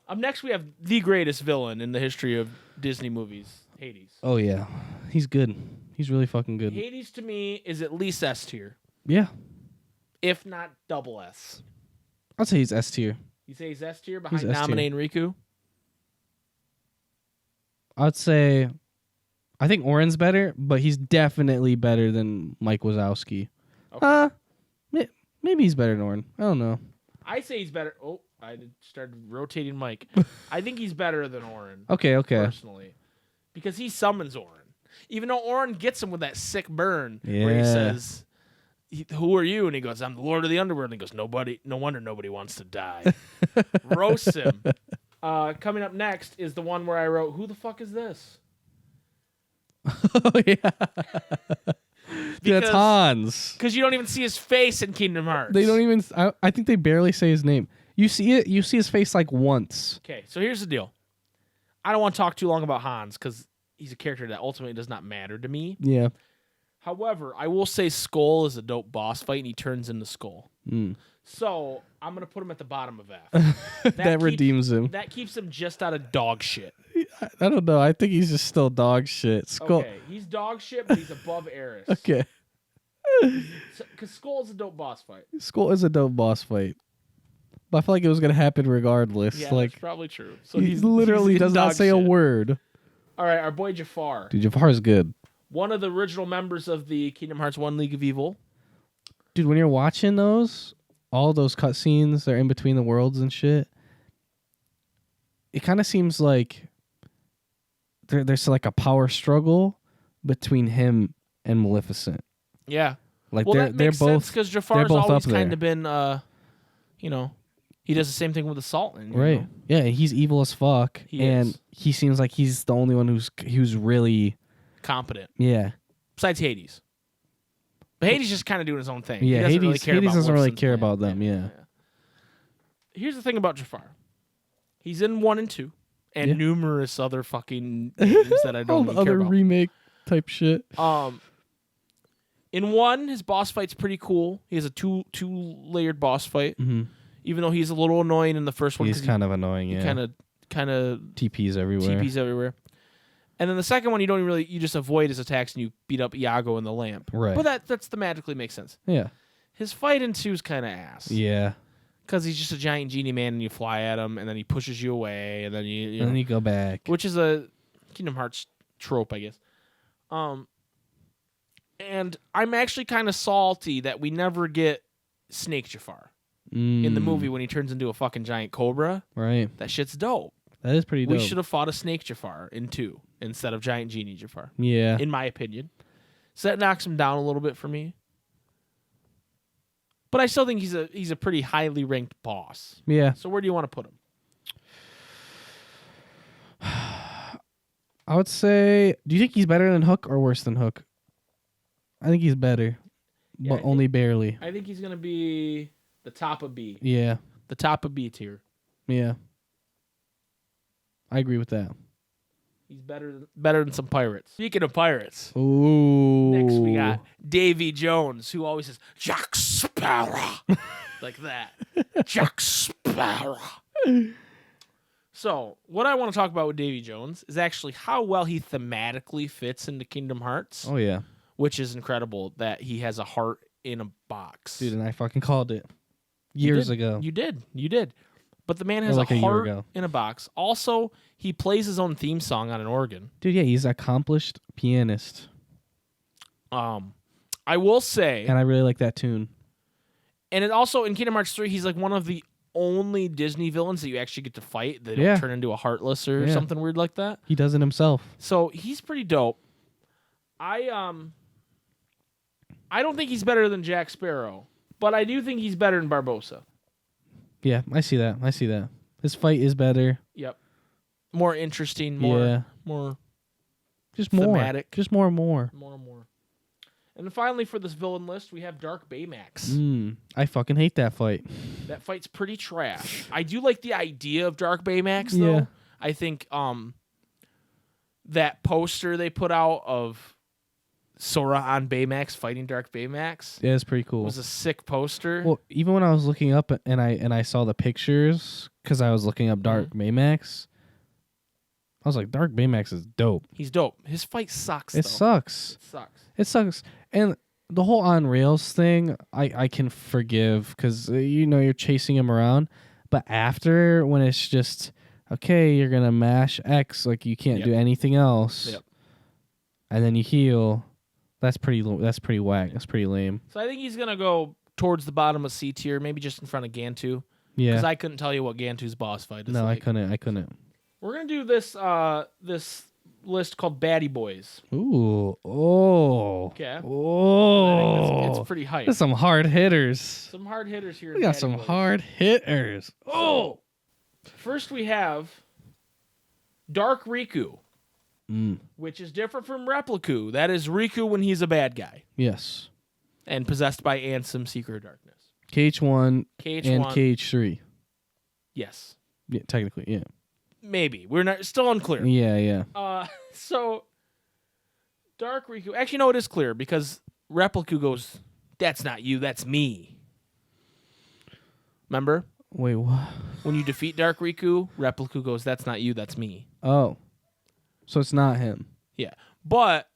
Up next, we have the greatest villain in the history of Disney movies, Hades. Oh yeah, he's good. He's really fucking good. Hades to me is at least S tier, Yeah, if not double S. I'll say he's S tier. You say he's S tier behind He's S tier. Naminé and Riku? I'd say, I think Oren's better, but he's definitely better than Mike Wazowski. Okay. Maybe he's better than Oren. I don't know. I say he's better. Oh, I started rotating Mike. I think he's better than Oren. Okay. Personally. Because he summons Oren. Even though Oren gets him with that sick burn where he Yeah. says, "Who are you?" And he goes, "I'm the Lord of the Underworld." And he goes, "No wonder nobody wants to die." Roasts him. Coming up next is the one where I wrote, "Who the fuck is this?" Oh yeah. Dude, that's Hans. Because you don't even see his face in Kingdom Hearts. They don't even. I think they barely say his name. You see it. You see his face like once. Okay, so here's the deal. I don't want to talk too long about Hans because he's a character that ultimately does not matter to me. Yeah. However, I will say Skull is a dope boss fight, and he turns into Skull. So I'm gonna put him at the bottom of F. That redeems him. That keeps him just out of dog shit. I don't know. I think he's just still dog shit. Skull. Okay, he's dog shit, but he's above Eris. Okay. Because Skull is a dope boss fight. Skull is a dope boss fight. But I feel like it was gonna happen regardless. Yeah, like that's probably true. So he literally in does not dog say a shit. word. All right, our boy Jafar. Dude, Jafar is good. One of the original members of the Kingdom Hearts 1 League of Evil. Dude, when you're watching those, all those cutscenes, they're in between the worlds and shit. It kind of seems like there's like a power struggle between him and Maleficent. Yeah. Like Well, they're both because Jafar's both always up there. kind of been, he does the same thing with the Sultan. you right. know? Yeah, he's evil as fuck, He and is. he seems like he's the only one who's really Competent. yeah. Besides Hades. But Hades just kind of doing his own thing. Yeah, he doesn't Hades, really care Hades about doesn't really Wolfson's care plan. about them. Yeah. Here's the thing about Jafar. He's in 1 and 2, and Yeah. numerous other fucking games that I All don't the even care other about. remake type shit. In 1, his boss fight's pretty cool. He has a two-layered boss fight. Mm-hmm. Even though he's a little annoying in the first one. He's kind of annoying, yeah. Kind of TPs everywhere. TPs everywhere. And then the second one, you just avoid his attacks and you beat up Iago in the lamp. Right. But that's thematically makes sense. Yeah. His fight in 2 is kind of ass. Yeah. Because he's just a giant genie man and you fly at him and then he pushes you away and then you And then you go back. which is a Kingdom Hearts trope, I guess. And I'm actually kind of salty that we never get Snake Jafar in the movie when he turns into a fucking giant cobra. Right. That shit's dope. That is pretty dope. We should have fought a Snake Jafar in 2 instead of giant genie Jafar. Yeah. In my opinion. So that knocks him down a little bit for me. But I still think he's a pretty highly ranked boss. Yeah. So where do you want to put him? I would say, do you think he's better than Hook or worse than Hook? I think he's better, but only barely. I think he's going to be the top of B. Yeah. The top of B tier. Yeah. I agree with that. He's better than some pirates. Speaking of pirates, Ooh. next we got Davy Jones, who always says, Jack Sparrow. Like that. Jack Sparrow. So, what I want to talk about with Davy Jones is actually how well he thematically fits into Kingdom Hearts. Oh, yeah. Which is incredible that he has a heart in a box. Dude, and I fucking called it years ago. You did. But the man has like a a year heart ago. in a box. Also, he plays his own theme song on an organ. Dude, yeah, he's an accomplished pianist. I will say, And I really like that tune. and it also in Kingdom Hearts 3, he's like one of the only Disney villains that you actually get to fight. They don't turn into a Heartless or something weird like that. He does it himself. So he's pretty dope. I don't think he's better than Jack Sparrow, but I do think he's better than Barbossa. Yeah, I see that. His fight is better. Yep. More interesting, more Just more. thematic. Just more. More. And then finally for this villain list, we have Dark Baymax. I fucking hate that fight. That fight's pretty trash. I do like the idea of Dark Baymax though. Yeah. I think that poster they put out of Sora on Baymax fighting Dark Baymax Yeah, it's pretty cool. was a sick poster. Well, even when I was looking up and I saw the pictures because I was looking up Dark Baymax, I was like, Dark Baymax is dope. He's dope. His fight sucks. It sucks. It sucks. And the whole on rails thing, I can forgive because you're chasing him around, but after when it's just okay, you're gonna mash X, like you can't do anything else, and then you heal. That's pretty whack. That's pretty lame. So I think he's gonna go towards the bottom of C tier, maybe just in front of Gantu. Yeah. Because I couldn't tell you what Gantu's boss fight is. No, like. I couldn't. We're gonna do this this list called Baddie Boys. Ooh. Oh. Okay. Oh. It's pretty hype. There's some hard hitters. Some hard hitters here. We got some hard hitters. Oh. First we have Dark Riku, which is different from Repliku. That is Riku when he's a bad guy Yes. and possessed by Ansem, Seeker of Darkness. KH1 KH1 and KH3. Yes. Yeah, technically, yeah. Maybe. We're not still unclear. Yeah. So Dark Riku. Actually, no, it is clear because Repliku goes, "That's not you, that's me." Remember? Wait, what? When you defeat Dark Riku, Repliku goes, "That's not you, that's me." Oh. So it's not him. Yeah. But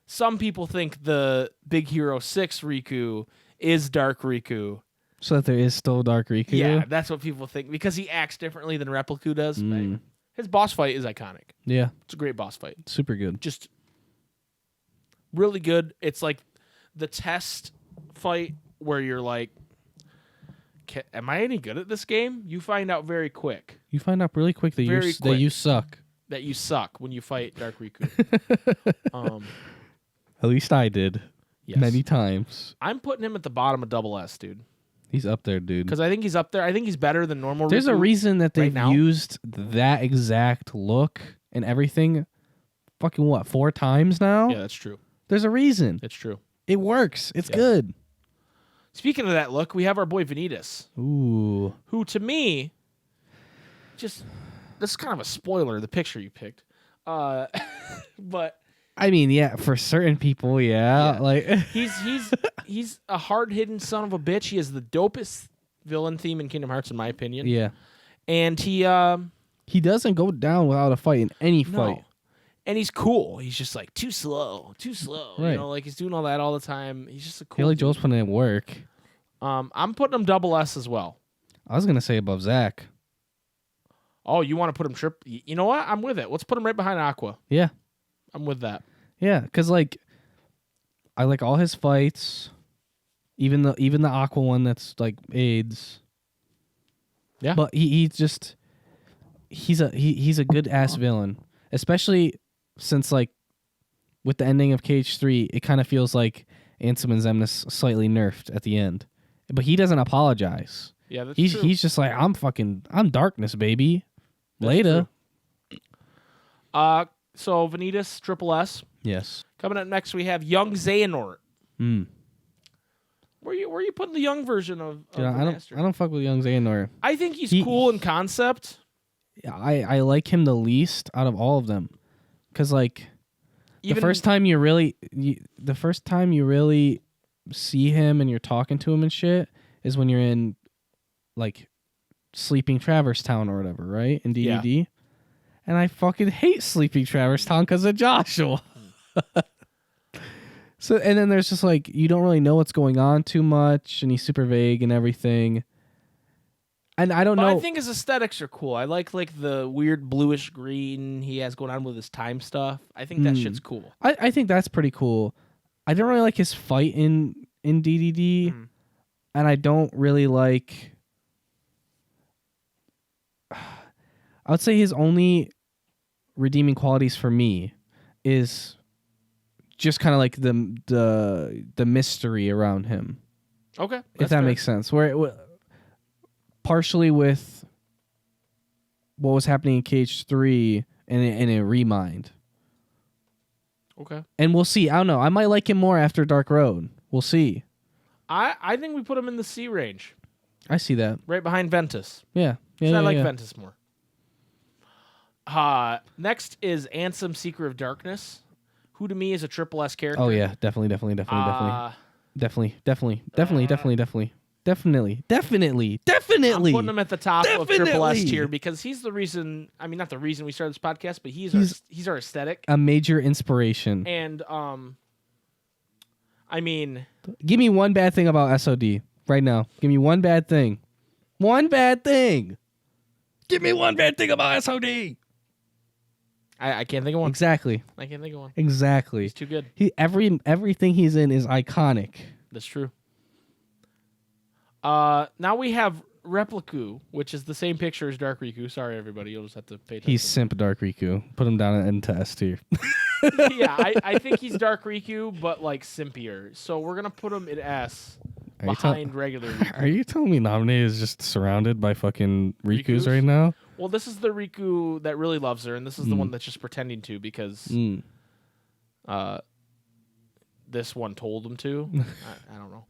some people think the Big Hero 6 Riku is Dark Riku. So that there is still Dark Riku? Yeah, that's what people think because he acts differently than Repliku does. His boss fight is iconic. Yeah. It's a great boss fight. Super good. Just really good. It's like the test fight where you're like, am I any good at this game? You find out very quick. You find out really quick that you suck. That you suck when you fight Dark Riku. At least I did. Yes. Many times. I'm putting him at the bottom of Double S, dude. He's up there, dude. Because I think he's up there. I think he's better than normal There's Riku a reason that they've now. used that exact look and everything fucking 4 times now? Yeah, that's true. There's a reason. It's true. It works. It's good. Speaking of that look, we have our boy Vanitas. Ooh. Who, to me, this is kind of a spoiler, the picture you picked. But I mean, yeah, for certain people, yeah. Like he's a hard-hitting son of a bitch. He has the dopest villain theme in Kingdom Hearts, in my opinion. Yeah. And he doesn't go down without a fight in any fight. no. And he's cool. He's just like too slow. Right. You know, like he's doing all that all the time. He's just a cool. Haley dude. Joel's putting in work. I'm putting him double S as well. I was gonna say above Zach. Oh, you want to put him trip? You know what? I'm with it. Let's put him right behind Aqua. Yeah. I'm with that. Yeah, because like I like all his fights, even the Aqua one that's like AIDS. Yeah. But he's a good ass villain, especially since like with the ending of Cage 3, it kind of feels like Ansem and Xemnas slightly nerfed at the end, but he doesn't apologize. Yeah, that's He's true. he's just like I'm darkness, baby. That's Later. true. So Vanitas, Triple S. Yes. Coming up next, we have Young Xehanort. Mm. Where you putting the young version of Yeah, the Master? I don't fuck with Young Xehanort. I think he's He- cool in concept. I like him the least out of all of them, because like Even the first time you really see him and you're talking to him and shit is when you're in like Sleeping Traverse Town or whatever, right? In DDD. And I fucking hate Sleeping Traverse Town because of Joshua. So and then there's just like you don't really know what's going on too much, and he's super vague and everything. And I don't But know. I think his aesthetics are cool. I like the weird bluish green he has going on with his time stuff. I think that shit's cool. I think that's pretty cool. I don't really like his fight in DDD, and I don't really like. I would say his only redeeming qualities for me is just kind of like the mystery around him, Okay, if that's that fair. makes sense. Partially with what was happening in Cage 3 and a Remind. Okay, And we'll see. I don't know. I might like him more after Dark Road. We'll see. I think we put him in the C range, I see that. right behind Ventus. Yeah. Yeah. 'Cause yeah I like yeah. Ventus more. Next is Ansem, Seeker of Darkness, who to me is a triple S character. Oh yeah, definitely. I'm putting him at the top of triple S Definitely. tier because he's the reason. I mean, not the reason we started this podcast, but he's our aesthetic. A major inspiration. And I mean, Give me one bad thing about SOD right now. Give me one bad thing. One bad thing. Give me one bad thing about SOD. I can't think of one. Exactly. I can't think of one. Exactly. He's too good. Everything he's in is iconic. That's true. Now we have Repliku, which is the same picture as Dark Riku. Sorry, everybody. You'll just have to pay attention. He's simp Dark Riku. Put him down into S tier. Yeah, I think he's Dark Riku, but like simpier. So we're gonna put him in S Are you tell- behind regular Riku. Are you telling me Naminé is just surrounded by fucking Rikus Rikus? right now? Well, this is the Riku that really loves her, and this is the one that's just pretending to because this one told him to. I don't know.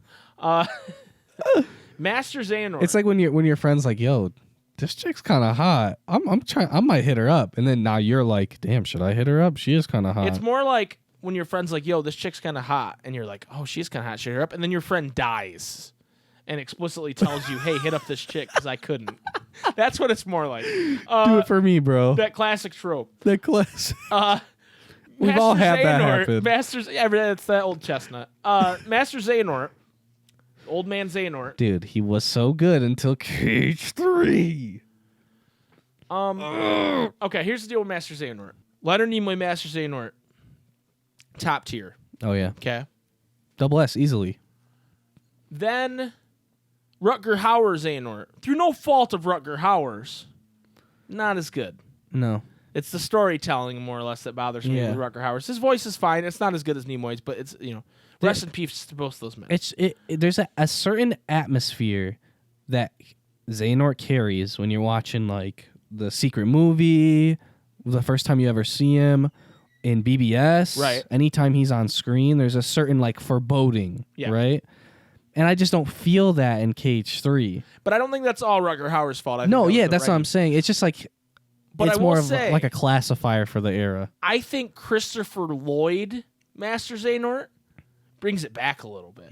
Master Xehanort. It's like when your friend's like, "Yo, this chick's kind of hot. I'm trying. I might hit her up," and then now you're like, "Damn, should I hit her up? She is kind of hot." It's more like when your friend's like, "Yo, this chick's kind of hot," and you're like, "Oh, she's kind of hot. Should I hit her up?" And then your friend dies and explicitly tells you, "Hey, hit up this chick because I couldn't." That's what it's more like. Do it for me, bro. That classic trope. That class. We've Master all had that Xehanort, happen. It's that old chestnut. Master Xehanort, old man Xehanort. Dude, he was so good until Cage 3. Okay, here's the deal with Master Xehanort. Leonard Nimoy, Master Xehanort, top tier. Oh yeah, Okay. double S easily. Then Rutger Hauer Xehanort, through no fault of Rutger Hauer's, not as good. No. It's the storytelling more or less that bothers me Yeah. with Rutger Hauer's. His voice is fine. It's not as good as Nimoy's, but it's rest in peace to both of those men. There's a certain atmosphere that Xehanort carries when you're watching like the secret movie, the first time you ever see him in BBS. Right. Anytime he's on screen, there's a certain like foreboding. Yeah. Right. And I just don't feel that in Cage 3. But I don't think that's all Rutger Hauer's fault. I think No, that was yeah, the that's what writing. I'm saying. It's just like But it's I will more of say- like a classifier for the era. I think Christopher Lloyd, Master Xehanort, brings it back a little bit.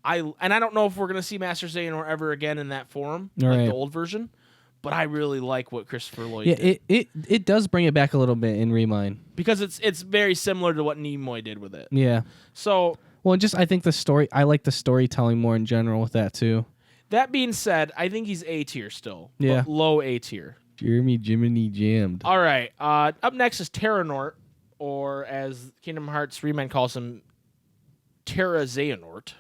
I don't know if we're gonna see Master Xehanort ever again in that form, All like right. the old version. But I really like what Christopher Lloyd Yeah, did. it does bring it back a little bit in Remind. Because it's very similar to what Nimoy did with it. Yeah. So Well, just I think the story. I like the storytelling more in general with that too. that being said, I think he's A tier still. Yeah. Low A tier. Jeremy Jiminy jammed. All right. Up next is Terranort, or as Kingdom Hearts Remind calls him, Terra Xehanort.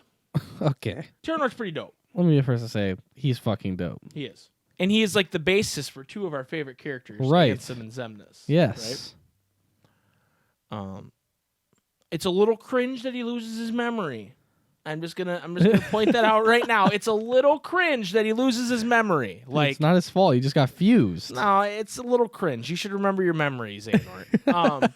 Okay. Terranort's pretty dope. Let me first say he's fucking dope. He is. And he is like the basis for two of our favorite characters, Right. Ansem and Xemnas. Yes. Right? It's a little cringe that he loses his memory. I'm just gonna point that out right now. It's a little cringe that he loses his memory. Like, it's not his fault. He just got fused. no, it's a little cringe. You should remember your memories, Xehanort.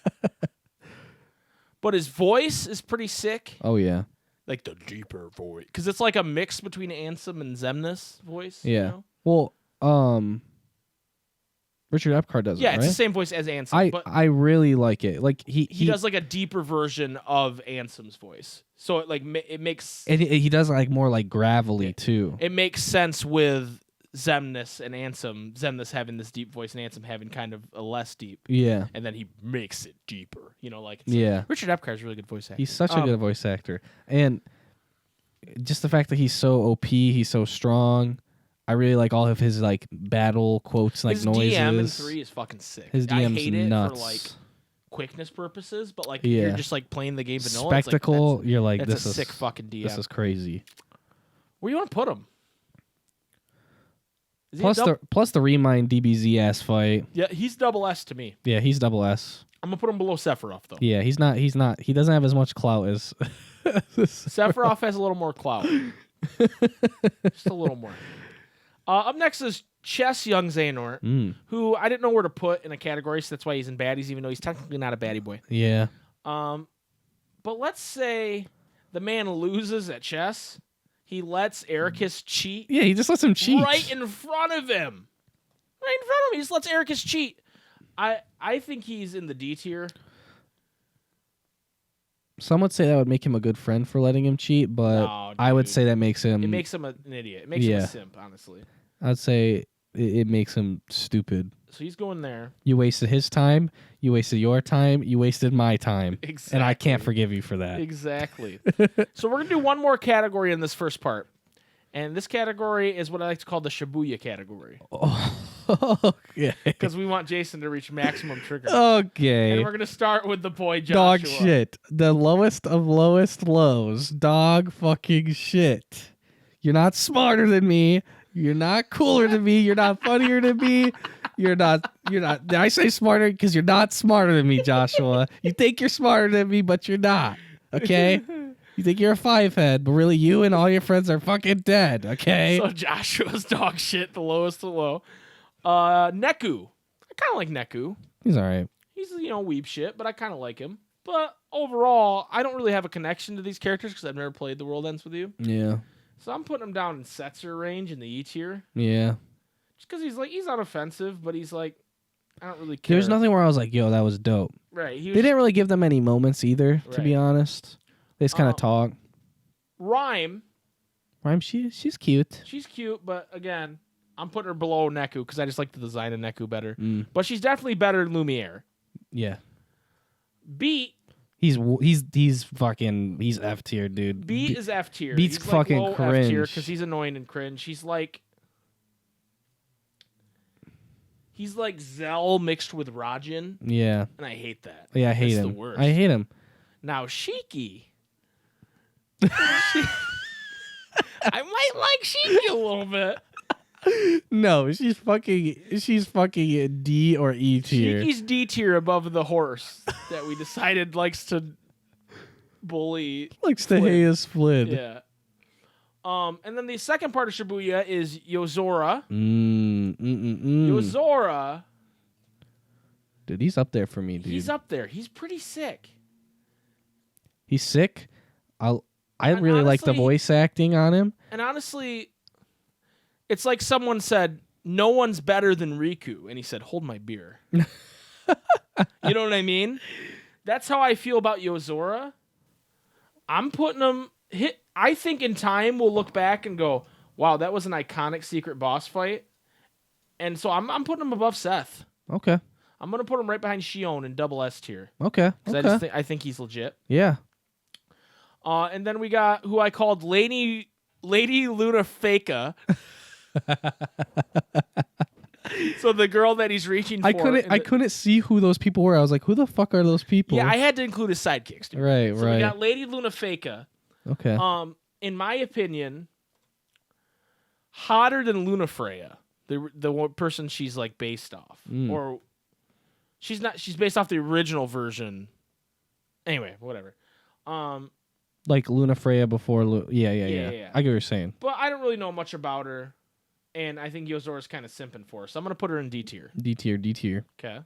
But his voice is pretty sick. Oh yeah. Like the deeper voice, because it's like a mix between Ansem and Xemnas voice. Yeah. You know? Well, Richard Epcar does it. Yeah, it's right? the same voice as Ansem. But I really like it. Like he does like a deeper version of Ansem's voice, so it like it makes he does like more like gravelly too. it makes sense with Xemnas and Ansem. Xemnas having this deep voice and Ansem having kind of a less deep. Yeah. And then he makes it deeper. You know, like Yeah. Richard Epcar's a really good voice actor. He's such a good voice actor, and just the fact that he's so OP, he's so strong. I really like all of his like battle quotes, like his noises. DM in 3 is fucking sick. His I DM's hate nuts. it for like quickness purposes, but like Yeah. you're just like playing the game vanilla. Spectacle. It's like, You're like that's this a is sick fucking DM. This is crazy. Where do you want to put him? Is he Plus the Remind DBZ ass fight. yeah, he's double S to me. Yeah, he's double S. I'm gonna put him below Sephiroth though. Yeah, he's not. He doesn't have as much clout as. Sephiroth has a little more clout. Just a little more. Up next is Chess Young Xehanort, who I didn't know where to put in a category, so that's why he's in baddies, even though he's technically not a baddie boy. Yeah. But let's say the man loses at chess. He lets Ericus cheat. Yeah, he just lets him cheat. Right in front of him. Right in front of him. He just lets Ericus cheat. I think he's in the D tier. Some would say that would make him a good friend for letting him cheat, but No, I would dude. say that makes him. It makes him an idiot. It makes him Yeah. a simp, honestly. I'd say it makes him stupid. So he's going there. You wasted his time. You wasted your time. You wasted my time. Exactly. And I can't forgive you for that. Exactly. So we're going to do one more category in this first part. And this category is what I like to call the Shibuya category. Okay. Because we want Jason to reach maximum trigger. Okay. And we're going to start with the boy Joshua. Dog shit. The lowest of lowest lows. Dog fucking shit. You're not smarter than me. You're not cooler than me. You're not funnier than me. You're not. Did I say smarter? Because you're not smarter than me, Joshua. You think you're smarter than me, but you're not. Okay? You think you're a 5-head, but really you and all your friends are fucking dead. Okay? So Joshua's dog shit, the lowest of low. Neku. I kind of like Neku. He's all right. He's, weeb shit, but I kind of like him. But overall, I don't really have a connection to these characters because I've never played The World Ends With You. Yeah. So I'm putting him down in Setzer range in the E tier. Yeah. Just because he's unoffensive, but he's like, I don't really care. There's nothing where I was like, yo, that was dope. Right. He They was, didn't really give them any moments either, to be Right. honest. They just kind of talk. Rhyme. Rhyme, she's cute. She's cute, but again, I'm putting her below Neku because I just like the design of Neku better. Mm. But she's definitely better than Lumiere. Yeah. Beat. He's F tier, dude. Beat is F tier. Beat's He's fucking like low F tier cringe. because he's annoying and cringe. He's like Zell mixed with Rajin, Yeah. and I hate that. Yeah, I hate It's him. the worst. I hate him. Now Shiki. I might like Shiki a little bit. No, she's fucking D or E tier. Shiki's D tier above the horse that we decided likes to bully. Likes to hate his Flynn. Yeah. And then the second part of Shibuya is Yozora. Mm. Yozora, Dude, he's up there for me, dude. he's up there. He's pretty sick. He's sick. I And really like the honestly- voice acting on him. And honestly, it's like someone said, no one's better than Riku. And he said, hold my beer. You know what I mean? That's how I feel about Yozora. I'm putting him... I think in time we'll look back and go, wow, that was an iconic secret boss fight. And so I'm putting him above Seth. Okay. I'm gonna put him right behind Shion in double S tier. Okay. Because I think he's legit. Yeah. And then we got who I called Lady Luna Faca. So the girl that he's reaching for. I couldn't see who those people were. I was like, who the fuck are those people? Yeah, I had to include his sidekicks. Dude. Right. So we got Lady Luna Faca. Okay. In my opinion, hotter than Luna Freya, the one person she's like based off, or she's not. She's based off the original version. Anyway, whatever. Like Luna Freya before. Yeah. I get what you're saying. But I don't really know much about her, and I think Yozora's kind of simping for her, so I'm gonna put her in D tier. D tier. Okay.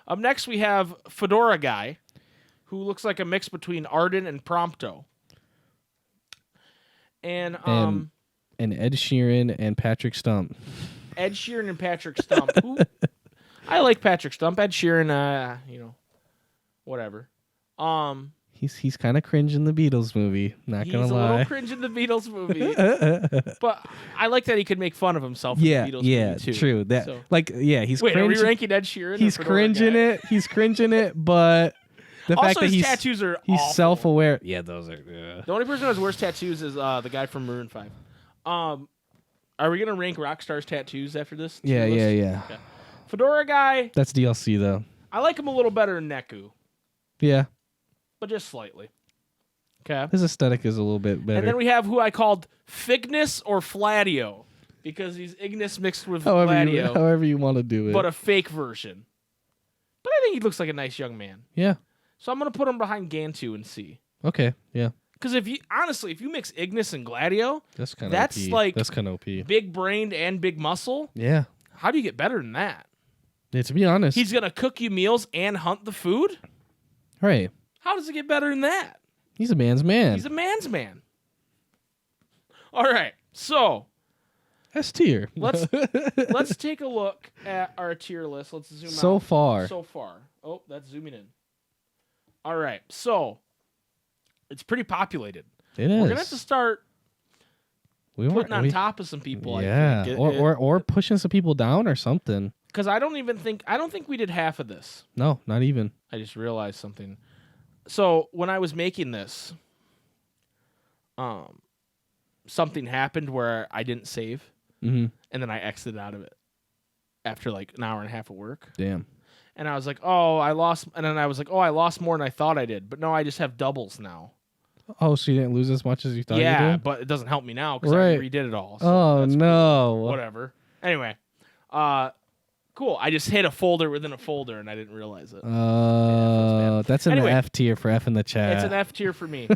Up next, we have Fedora Guy, who looks like a mix between Arden and Prompto. And Ed Sheeran and Patrick Stump. Ed Sheeran and Patrick Stump. Who, I like Patrick Stump. Ed Sheeran, whatever. He's kind of cringe in the Beatles movie. Not gonna lie. He's a little cringe in the Beatles movie, but I like that he could make fun of himself. Yeah, in the Beatles movie too. True. That so. He's wait. cringing. Are we ranking Ed Sheeran? He's cringing it. He's cringing it, but the also, fact that his tattoos are he's awful. self-aware. Yeah, those are. Yeah. The only person who has worse tattoos is the guy from Maroon 5. Are we gonna rank Rockstar's tattoos after this? Yeah. Okay. Fedora Guy. That's DLC though. I like him a little better than Neku. Yeah. But just slightly. Okay. His aesthetic is a little bit better. And then we have who I called Fignus or Fladio, because he's Ignis mixed with Fladio. However you want to do it. But a fake version. But I think he looks like a nice young man. Yeah. So I'm going to put him behind Gantu and C. Okay, yeah. Because if you mix Ignis and Gladio, that's kind of OP. Big brained and big muscle. Yeah. How do you get better than that? Yeah, to be honest. He's going to cook you meals and hunt the food? Right. How does it get better than that? He's a man's man. He's a man's man. All right, so S tier. let's take a look at our tier list. Let's zoom out. So far. Oh, that's zooming in. All right, so it's pretty populated. It is. We're gonna have to start putting on top of some people. Yeah, I think. or pushing some people down or something. Because I don't think we did half of this. No, not even. I just realized something. So when I was making this, something happened where I didn't save, and then I exited out of it after like an hour and a half of work. Damn. And I was like, oh, I lost. And then I was like, oh, I lost more than I thought I did. But no, I just have doubles now. Oh, so you didn't lose as much as you thought you did? Yeah, but it doesn't help me now because right. I redid it all. So oh, no. Whatever. Anyway, cool. I just hit a folder within a folder, and I didn't realize it. That's in the F tier for F in the chat. It's an F tier for me.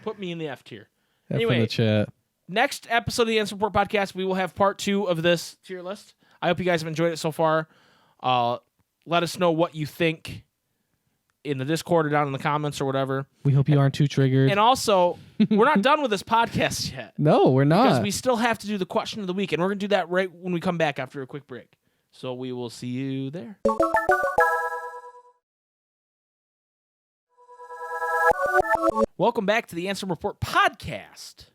Put me in the F tier. F anyway, in the chat. Next episode of the Ansem Report podcast, we will have part 2 of this tier list. I hope you guys have enjoyed it so far. Let us know what you think in the Discord or down in the comments or whatever. We hope you aren't too triggered. And also, we're not done with this podcast yet. No, we're not. Because we still have to do the question of the week, and we're going to do that right when we come back after a quick break. So we will see you there. Welcome back to the Ansem Report podcast.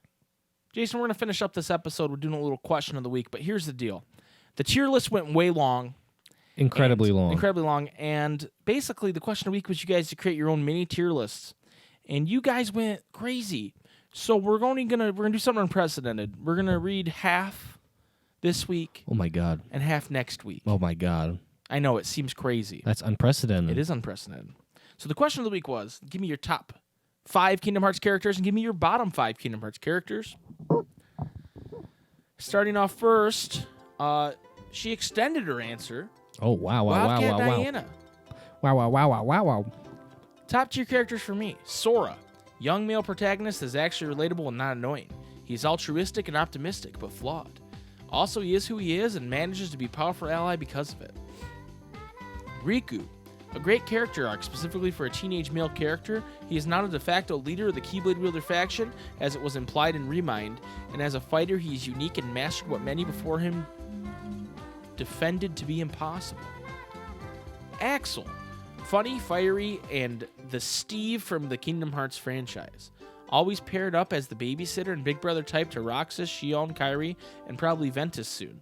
Jason, we're going to finish up this episode. We're doing a little question of the week, but here's the deal. The tier list went way long. Incredibly long. And basically, the question of the week was you guys to create your own mini tier lists. And you guys went crazy. So we're gonna do something unprecedented. We're going to read half this week. Oh, my God. And half next week. Oh, my God. I know, it seems crazy. That's unprecedented. It is unprecedented. So the question of the week was, give me your top 5 Kingdom Hearts characters and give me your bottom 5 Kingdom Hearts characters. Starting off first, she extended her answer. Oh, wow. Wildcat Diana. Wow. Top tier characters for me. Sora. Young male protagonist is actually relatable and not annoying. He's altruistic and optimistic, but flawed. Also, he is who he is and manages to be a powerful ally because of it. Riku. A great character arc specifically for a teenage male character. He is not a de facto leader of the Keyblade Wielder faction, as it was implied in Remind, and as a fighter he is unique and mastered what many before him defended to be impossible. Axel. Funny, fiery, and the Steve from the Kingdom Hearts franchise. Always paired up as the babysitter and big brother type to Roxas, Shion, Kairi, and probably Ventus soon.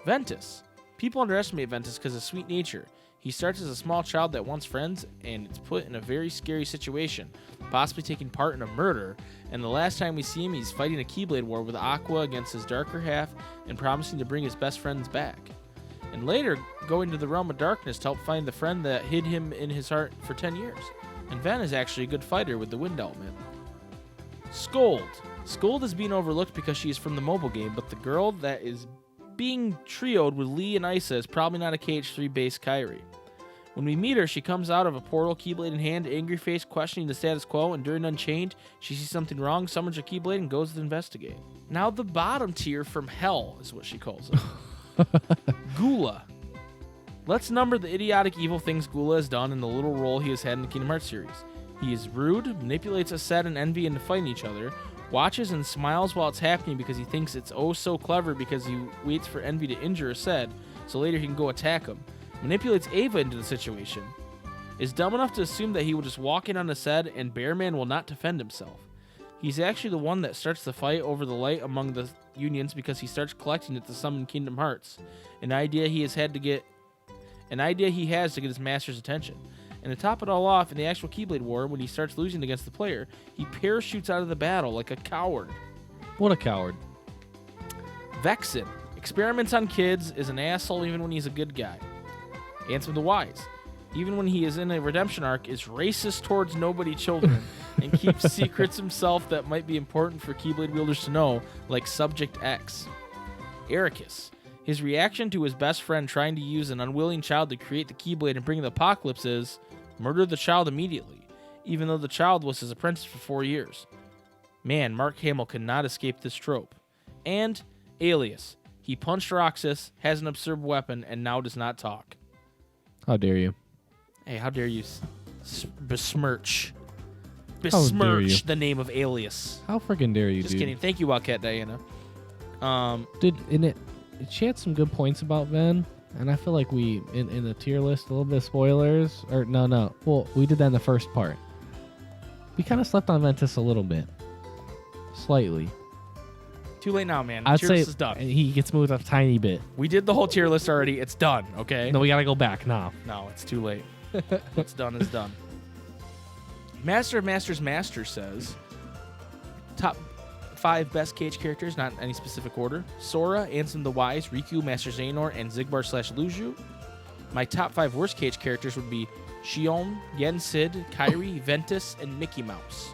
Ventus. People underestimate Ventus because of his sweet nature. He starts as a small child that wants friends and it's put in a very scary situation, possibly taking part in a murder, and the last time we see him he's fighting a Keyblade war with Aqua against his darker half and promising to bring his best friends back. And later, going to the realm of darkness to help find the friend that hid him in his heart for 10 years. And Ven is actually a good fighter with the wind element. Scold. Scold is being overlooked because she is from the mobile game, but the girl that is being trioed with Lee and Isa is probably not a KH3 based Kairi. When we meet her, she comes out of a portal, Keyblade in hand, angry face, questioning the status quo, and during Unchained, she sees something wrong, summons her Keyblade, and goes to investigate. Now the bottom tier from hell is what she calls it. Gula. Let's number the idiotic evil things Gula has done and the little role he has had in the Kingdom Hearts series. He is rude, manipulates Aset and Envy into fighting each other, watches and smiles while it's happening because he thinks it's oh so clever because he waits for Envy to injure Aset so later he can go attack him. Manipulates Ava into the situation. Is dumb enough to assume that he will just walk in on Aset and Bearman will not defend himself. He's actually the one that starts the fight over the light among the unions because he starts collecting it to summon Kingdom Hearts, an idea he has to get his master's attention. And to top it all off, in the actual Keyblade War, when he starts losing against the player, he parachutes out of the battle like a coward. What a coward. Vexen. Experiments on kids, is an asshole even when he's a good guy. Ansem the Wise. Even when he is in a redemption arc, is racist towards nobody children and keeps secrets himself that might be important for Keyblade wielders to know, like Subject X. Ericus. His reaction to his best friend trying to use an unwilling child to create the Keyblade and bring the apocalypse is, murder the child immediately, even though the child was his apprentice for 4 years. Man, Mark Hamill could not escape this trope. And Alias. He punched Roxas, has an absurd weapon, and now does not talk. How dare you? Hey, how dare you besmirch dare you? the name of Alias? How freaking dare you, Just dude? kidding. Thank you, Wildcat Diana. She had some good points about Ven, and I feel like we, in the tier list, a little bit of spoilers. Or, no. Well, we did that in the first part. We kind of slept on Ventus a little bit. Slightly. Too late now, man. I'd Tier say list is done. he gets moved a tiny bit. We did the whole tier list already. It's done, okay? No, we got to go back now. No, it's too late. What's done is done. Master of Masters Master says, top 5 best KH characters, not in any specific order. Sora, Ansem the Wise, Riku, Master Xehanort, and Zigbar/Luju. My top 5 worst KH characters would be Shion, Yen Sid, Kairi, Ventus, and Mickey Mouse.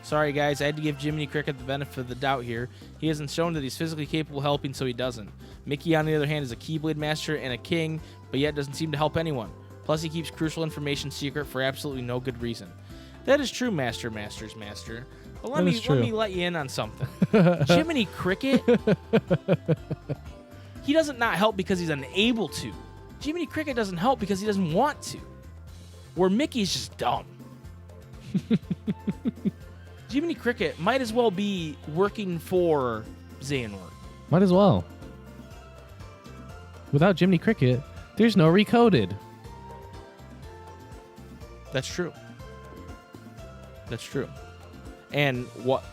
Sorry, guys, I had to give Jiminy Cricket the benefit of the doubt here. He hasn't shown that he's physically capable of helping, so he doesn't. Mickey, on the other hand, is a Keyblade Master and a king, but yet doesn't seem to help anyone. Plus, he keeps crucial information secret for absolutely no good reason. That is true, Master. But let me let you in on something. Jiminy Cricket, he doesn't not help because he's unable to. Jiminy Cricket doesn't help because he doesn't want to. Where Mickey's just dumb. Jiminy Cricket might as well be working for Xehanort. Might as well. Without Jiminy Cricket, there's no Recoded. That's true. And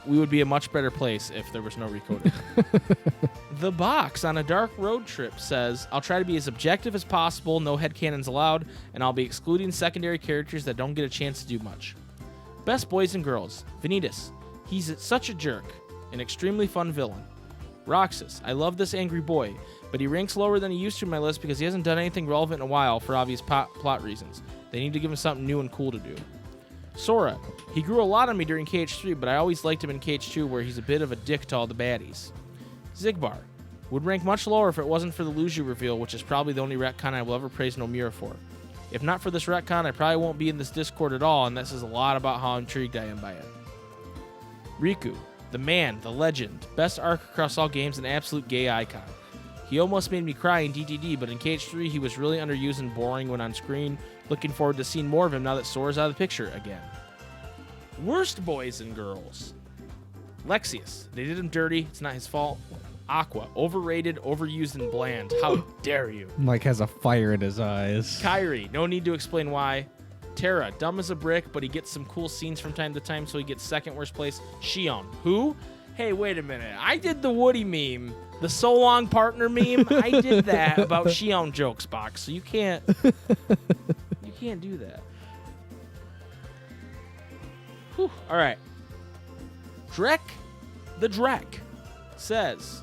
we would be a much better place if there was no Recoded. The Box on a dark road trip says, I'll try to be as objective as possible, no headcanons allowed, and I'll be excluding secondary characters that don't get a chance to do much. Best boys and girls. Vanitas. He's such a jerk. An extremely fun villain. Roxas. I love this angry boy, but he ranks lower than he used to in my list because he hasn't done anything relevant in a while for obvious plot reasons. They need to give him something new and cool to do. Sora. He grew a lot on me during KH3, but I always liked him in KH2 where he's a bit of a dick to all the baddies. Zigbar. Would rank much lower if it wasn't for the Luju reveal, which is probably the only retcon I will ever praise Nomura for. If not for this retcon, I probably won't be in this Discord at all, and that says a lot about how intrigued I am by it. Riku. The man, the legend, best arc across all games, and absolute gay icon. He almost made me cry in DTD, but in KH3 he was really underused and boring when on screen. Looking forward to seeing more of him now that Sora's out of the picture again. Worst boys and girls. Lexius. They did him dirty. It's not his fault. Aqua. Overrated, overused, and bland. How dare you. Mike has a fire in his eyes. Kairi. No need to explain why. Terra, dumb as a brick, but he gets some cool scenes from time to time, so he gets second worst place. Shion, who? Hey, wait a minute. I did the Woody meme, the so long partner meme. I did that about Shion jokes box, so you can't do that. Whew. All right. Drek the Drek says,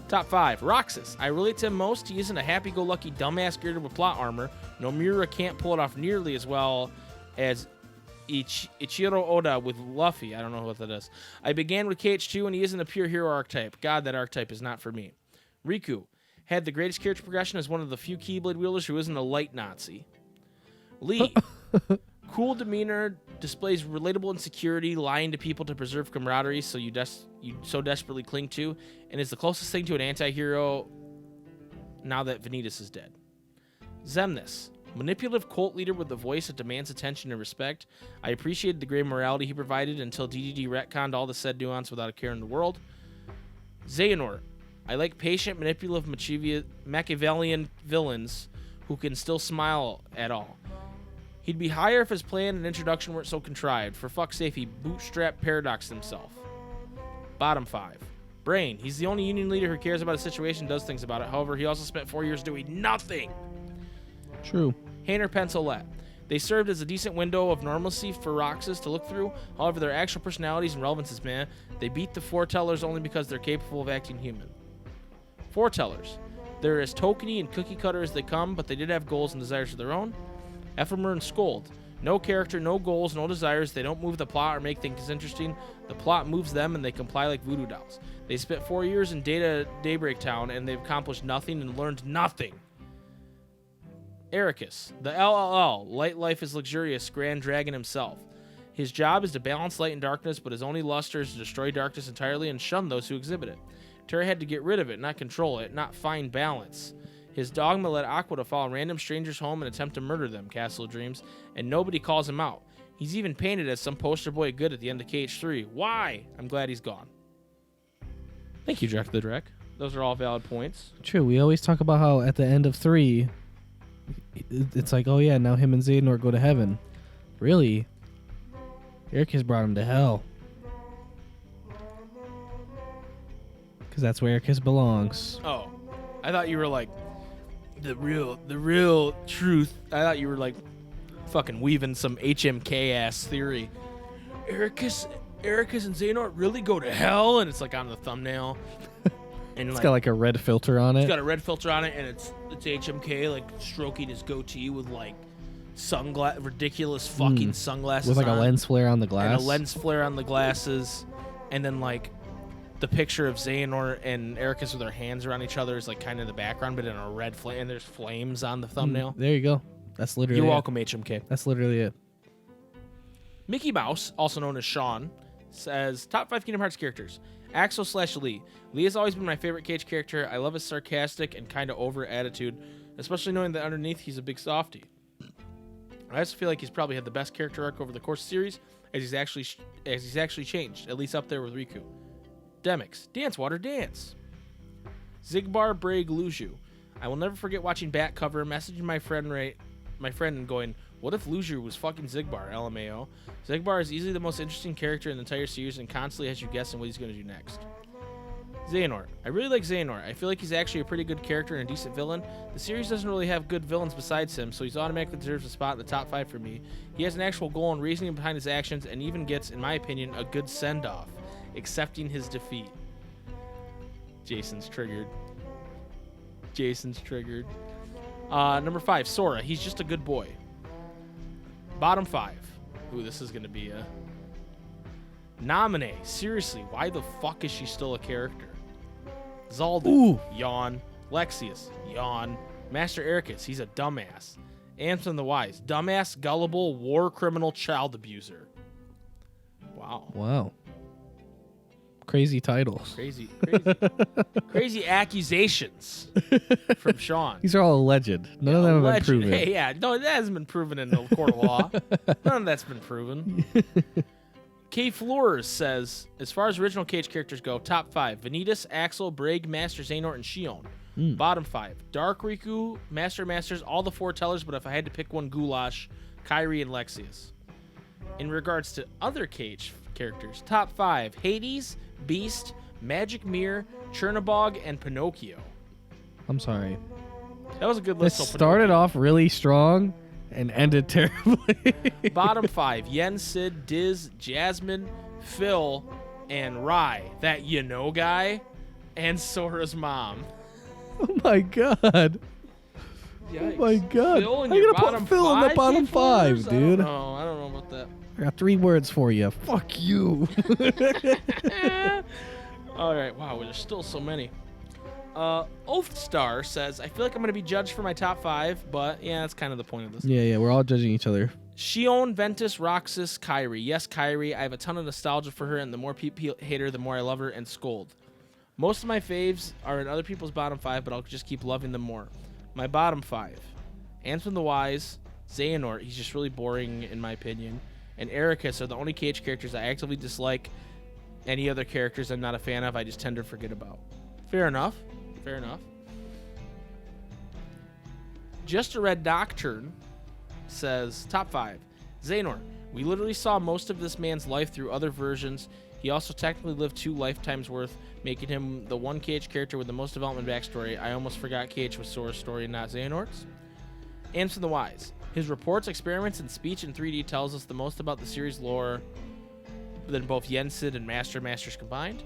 top 5. Roxas. I relate to him most. He isn't a happy-go-lucky dumbass girded with plot armor. Nomura can't pull it off nearly as well as Ichiro Oda with Luffy. I don't know what that is. I began with KH2, and he isn't a pure hero archetype. God, that archetype is not for me. Riku. Had the greatest character progression as one of the few Keyblade wielders who isn't a light Nazi. Lee. Cool demeanor, displays relatable insecurity, lying to people to preserve camaraderie so you so desperately cling to, and is the closest thing to an anti-hero now that Vanitas is dead. Zemnis. Manipulative cult leader with a voice that demands attention and respect. I appreciated the gray morality he provided until DDD retconned all the said nuance without a care in the world. Xehanort. I like patient, manipulative, Machiavellian villains who can still smile at all. He'd be higher if his plan and introduction weren't so contrived. For fuck's sake, he bootstrap paradoxed himself. Bottom 5. Brain. He's the only union leader who cares about a situation and does things about it. However, he also spent 4 years doing nothing. True. Hainer Pencilette. They served as a decent window of normalcy for Roxas to look through. However, their actual personalities and relevances, man, they beat the foretellers only because they're capable of acting human. Foretellers. They're as tokeny and cookie cutter as they come, but they did have goals and desires of their own. Ephemer and Scold. No character, no goals, no desires. They don't move the plot or make things interesting. The plot moves them and they comply like voodoo dolls. They spent 4 years in Daybreak Town and they've accomplished nothing and learned nothing. Ericus. The LLL. Light life is luxurious. Grand Dragon himself. His job is to balance light and darkness, but his only luster is to destroy darkness entirely and shun those who exhibit it. Terra had to get rid of it, not control it, not find balance. His dogma led Aqua to follow random strangers home and attempt to murder them, Castle of Dreams, and nobody calls him out. He's even painted as some poster boy good at the end of KH3. Why? I'm glad he's gone. Thank you, Jack the Drek. Those are all valid points. True. We always talk about how at the end of 3, it's like, oh yeah, now him and Xehanort go to heaven. Really? Eric has brought him to hell. Because that's where Ericus belongs. Oh, I thought you were like, the real truth. I thought you were like fucking weaving some HMK ass theory. Ericus and Xehanort really go to hell, and it's like on the thumbnail. And It's got like a red filter on it's it. got a red filter on it, and it's HMK like stroking his goatee with like ridiculous fucking sunglasses With like a on, lens flare on the glass. and a lens flare on the glasses, and then like the picture of Xehanort and Ericus with their hands around each other is like kind of in the background, but in a red flame, and there's flames on the thumbnail. There you go. That's literally You're it. welcome, HMK. That's literally it. Mickey Mouse, also known as Sean, says, top 5 Kingdom Hearts characters. Axel/Lee. Lee has always been my favorite Cage character. I love his sarcastic and kind of over attitude, especially knowing that underneath he's a big softie. I also feel like he's probably had the best character arc over the course of the series, as he's actually changed, at least up there with Riku. Demix. Dance, Water, Dance. Zigbar Braig Luju. I will never forget watching Bat cover, messaging my friend and going, what if Luju was fucking Zigbar, LMAO? Zigbar is easily the most interesting character in the entire series and constantly has you guessing what he's going to do next. Xehanort. I really like Xehanort. I feel like he's actually a pretty good character and a decent villain. The series doesn't really have good villains besides him, so he's automatically deserves a spot in the top 5 for me. He has an actual goal and reasoning behind his actions and even gets, in my opinion, a good send-off, accepting his defeat. Jason's triggered. Number 5, Sora. He's just a good boy. Bottom 5. Ooh, this is going to be a... Naminé. Seriously, why the fuck is she still a character? Zalda. Ooh. Yawn. Lexius. Yawn. Master Ericus. He's a dumbass. Ansem the Wise. Dumbass, gullible, war criminal, child abuser. Wow. Crazy titles. Crazy accusations from Sean. These are all alleged. None of them have been proven. Hey, yeah, no, that hasn't been proven in the court of law. None of that's been proven. K. Flores says, as far as original Cage characters go, top 5: Vanitas, Axel, Braig, Master Xehanort, and Shion. Bottom 5. Dark Riku, Master Masters, all the foretellers, but if I had to pick one, Goulash, Kairi, and Lexius. In regards to other Cage characters, top 5. Hades, Beast, Magic Mirror, Chernabog, and Pinocchio. I'm sorry. That was a good This list. started off really strong and ended terribly. Bottom 5. Yen, Sid, Diz, Jasmine, Phil, and Rai. That guy, and Sora's mom. Oh my god. Yikes. Oh my god. Phil in How your you gonna bottom put Phil in the 5 bottom Cage 5, Warriors? dude? I don't know about that. I got 3 words for you. Fuck you. All right. Wow, there's still so many. Oathstar says, I feel like I'm going to be judged for my top 5, but yeah, that's kind of the point of this. Yeah, we're all judging each other. Shion, Ventus, Roxas, Kairi. Yes, Kairi. I have a ton of nostalgia for her, and the more people hate her, the more I love her, and Scold. Most of my faves are in other people's bottom 5, but I'll just keep loving them more. My bottom 5. Ansem the Wise, Xehanort, he's just really boring in my opinion, and Ericus are the only Cage characters I actively dislike. Any other characters I'm not a fan of, I just tend to forget about. Fair enough. Just a Red Nocturne says, top 5. Xehanort. We literally saw most of this man's life through other versions. He also technically lived 2 lifetimes worth, making him the one Cage character with the most development backstory. I almost forgot Cage was Sora's story and not Xehanort's. Ansem the Wise. His reports, experiments, and speech in 3D tells us the most about the series lore than both Yen, Sid, and Masters combined.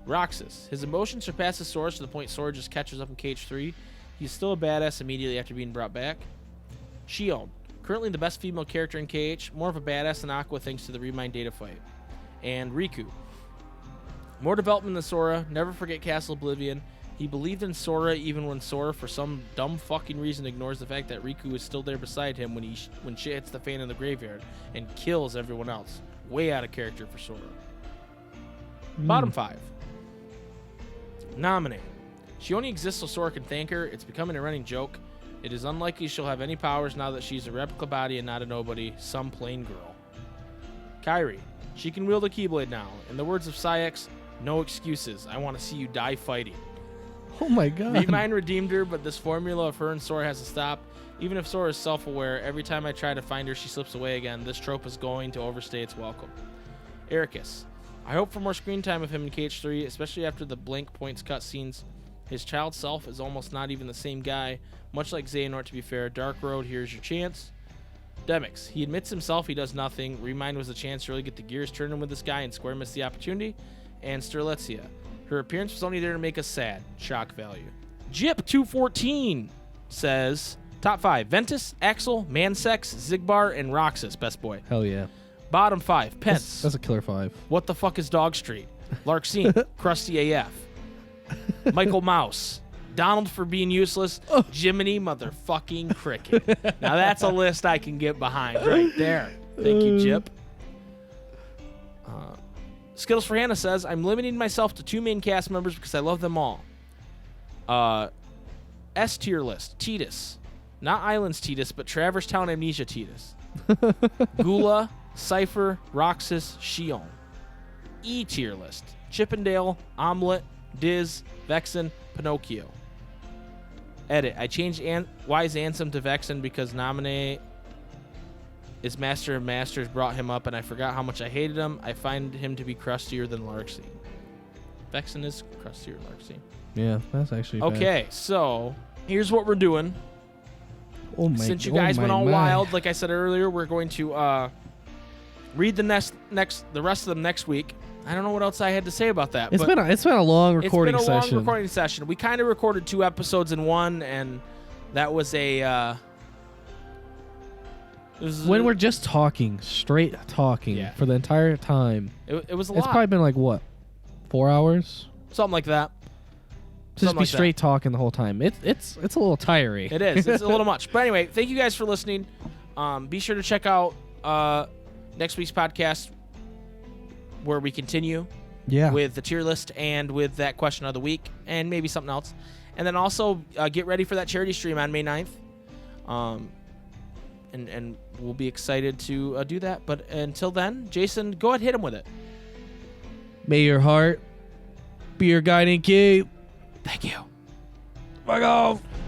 Roxas. His emotion surpasses Sora's to the point Sora just catches up in Cage 3. He's still a badass immediately after being brought back. Shion. Currently the best female character in Cage. More of a badass than Aqua thanks to the Remind data fight. And Riku. More development than Sora. Never forget Castle Oblivion. He believed in Sora even when Sora, for some dumb fucking reason, ignores the fact that Riku is still there beside him when shit hits the fan in the graveyard and kills everyone else. Way out of character for Sora. Bottom 5. Nominate. She only exists so Sora can thank her. It's becoming a running joke. It is unlikely she'll have any powers now that she's a replica body and not a nobody, some plain girl. Kairi. She can wield a Keyblade now. In the words of Saïx, no excuses. I want to see you die fighting. Oh my god. Remind redeemed her, but this formula of her and Sora has to stop. Even if Sora is self-aware, every time I try to find her, she slips away again. This trope is going to overstay its welcome. Ericus. I hope for more screen time of him in Cage 3, especially after the blank points cutscenes. His child self is almost not even the same guy. Much like Xehanort, to be fair. Dark Road, here's your chance. Demix. He admits himself he does nothing. Remind was the chance to really get the gears turning with this guy, and Square missed the opportunity. And Sterletzia. Her appearance was only there to make us sad. Shock value. Jip214 says, top 5. Ventus, Axel, Mansex, Zigbar, and Roxas. Best boy. Hell yeah. Bottom 5. Pence. That's a killer 5. What the fuck is Dog Street? Larksine. Krusty AF. Michael Mouse. Donald for being useless. Jiminy motherfucking Cricket. Now that's a list I can get behind right there. Thank you, Jip. Skittles for Hannah says, I'm limiting myself to 2 main cast members because I love them all. S tier list. Tidus. Not Islands Tidus, but Traverse Town Amnesia Tidus. Gula, Cypher, Roxas, Shion. E tier list. Chippendale, Omelette, Diz, Vexen, Pinocchio. Edit. I changed Wise Ansem to Vexen because Nominee is Master of Masters brought him up, and I forgot how much I hated him. I find him to be crustier than Larksine. Vexen is crustier than Larksine. Yeah, that's actually okay. So here's what we're doing. Oh my, Since you guys went all wild, like I said earlier, we're going to read the rest of them next week. I don't know what else I had to say about that. It's been a long recording session. It's been a long recording session. We kind of recorded 2 episodes in one, and that was a. When we're just talking, straight talking for the entire time. It was a lot. It's probably been like what, 4 hours? Something like that. Just be straight talking the whole time. It's a little tiring. It is. It's a little much. But anyway, thank you guys for listening. Be sure to check out next week's podcast, where we continue with the tier list and with that question of the week and maybe something else. And then also get ready for that charity stream on May 9th. And we'll be excited to do that. But until then, Jason, go ahead, hit him with it. May your heart be your guiding key. Thank you. Fuck off.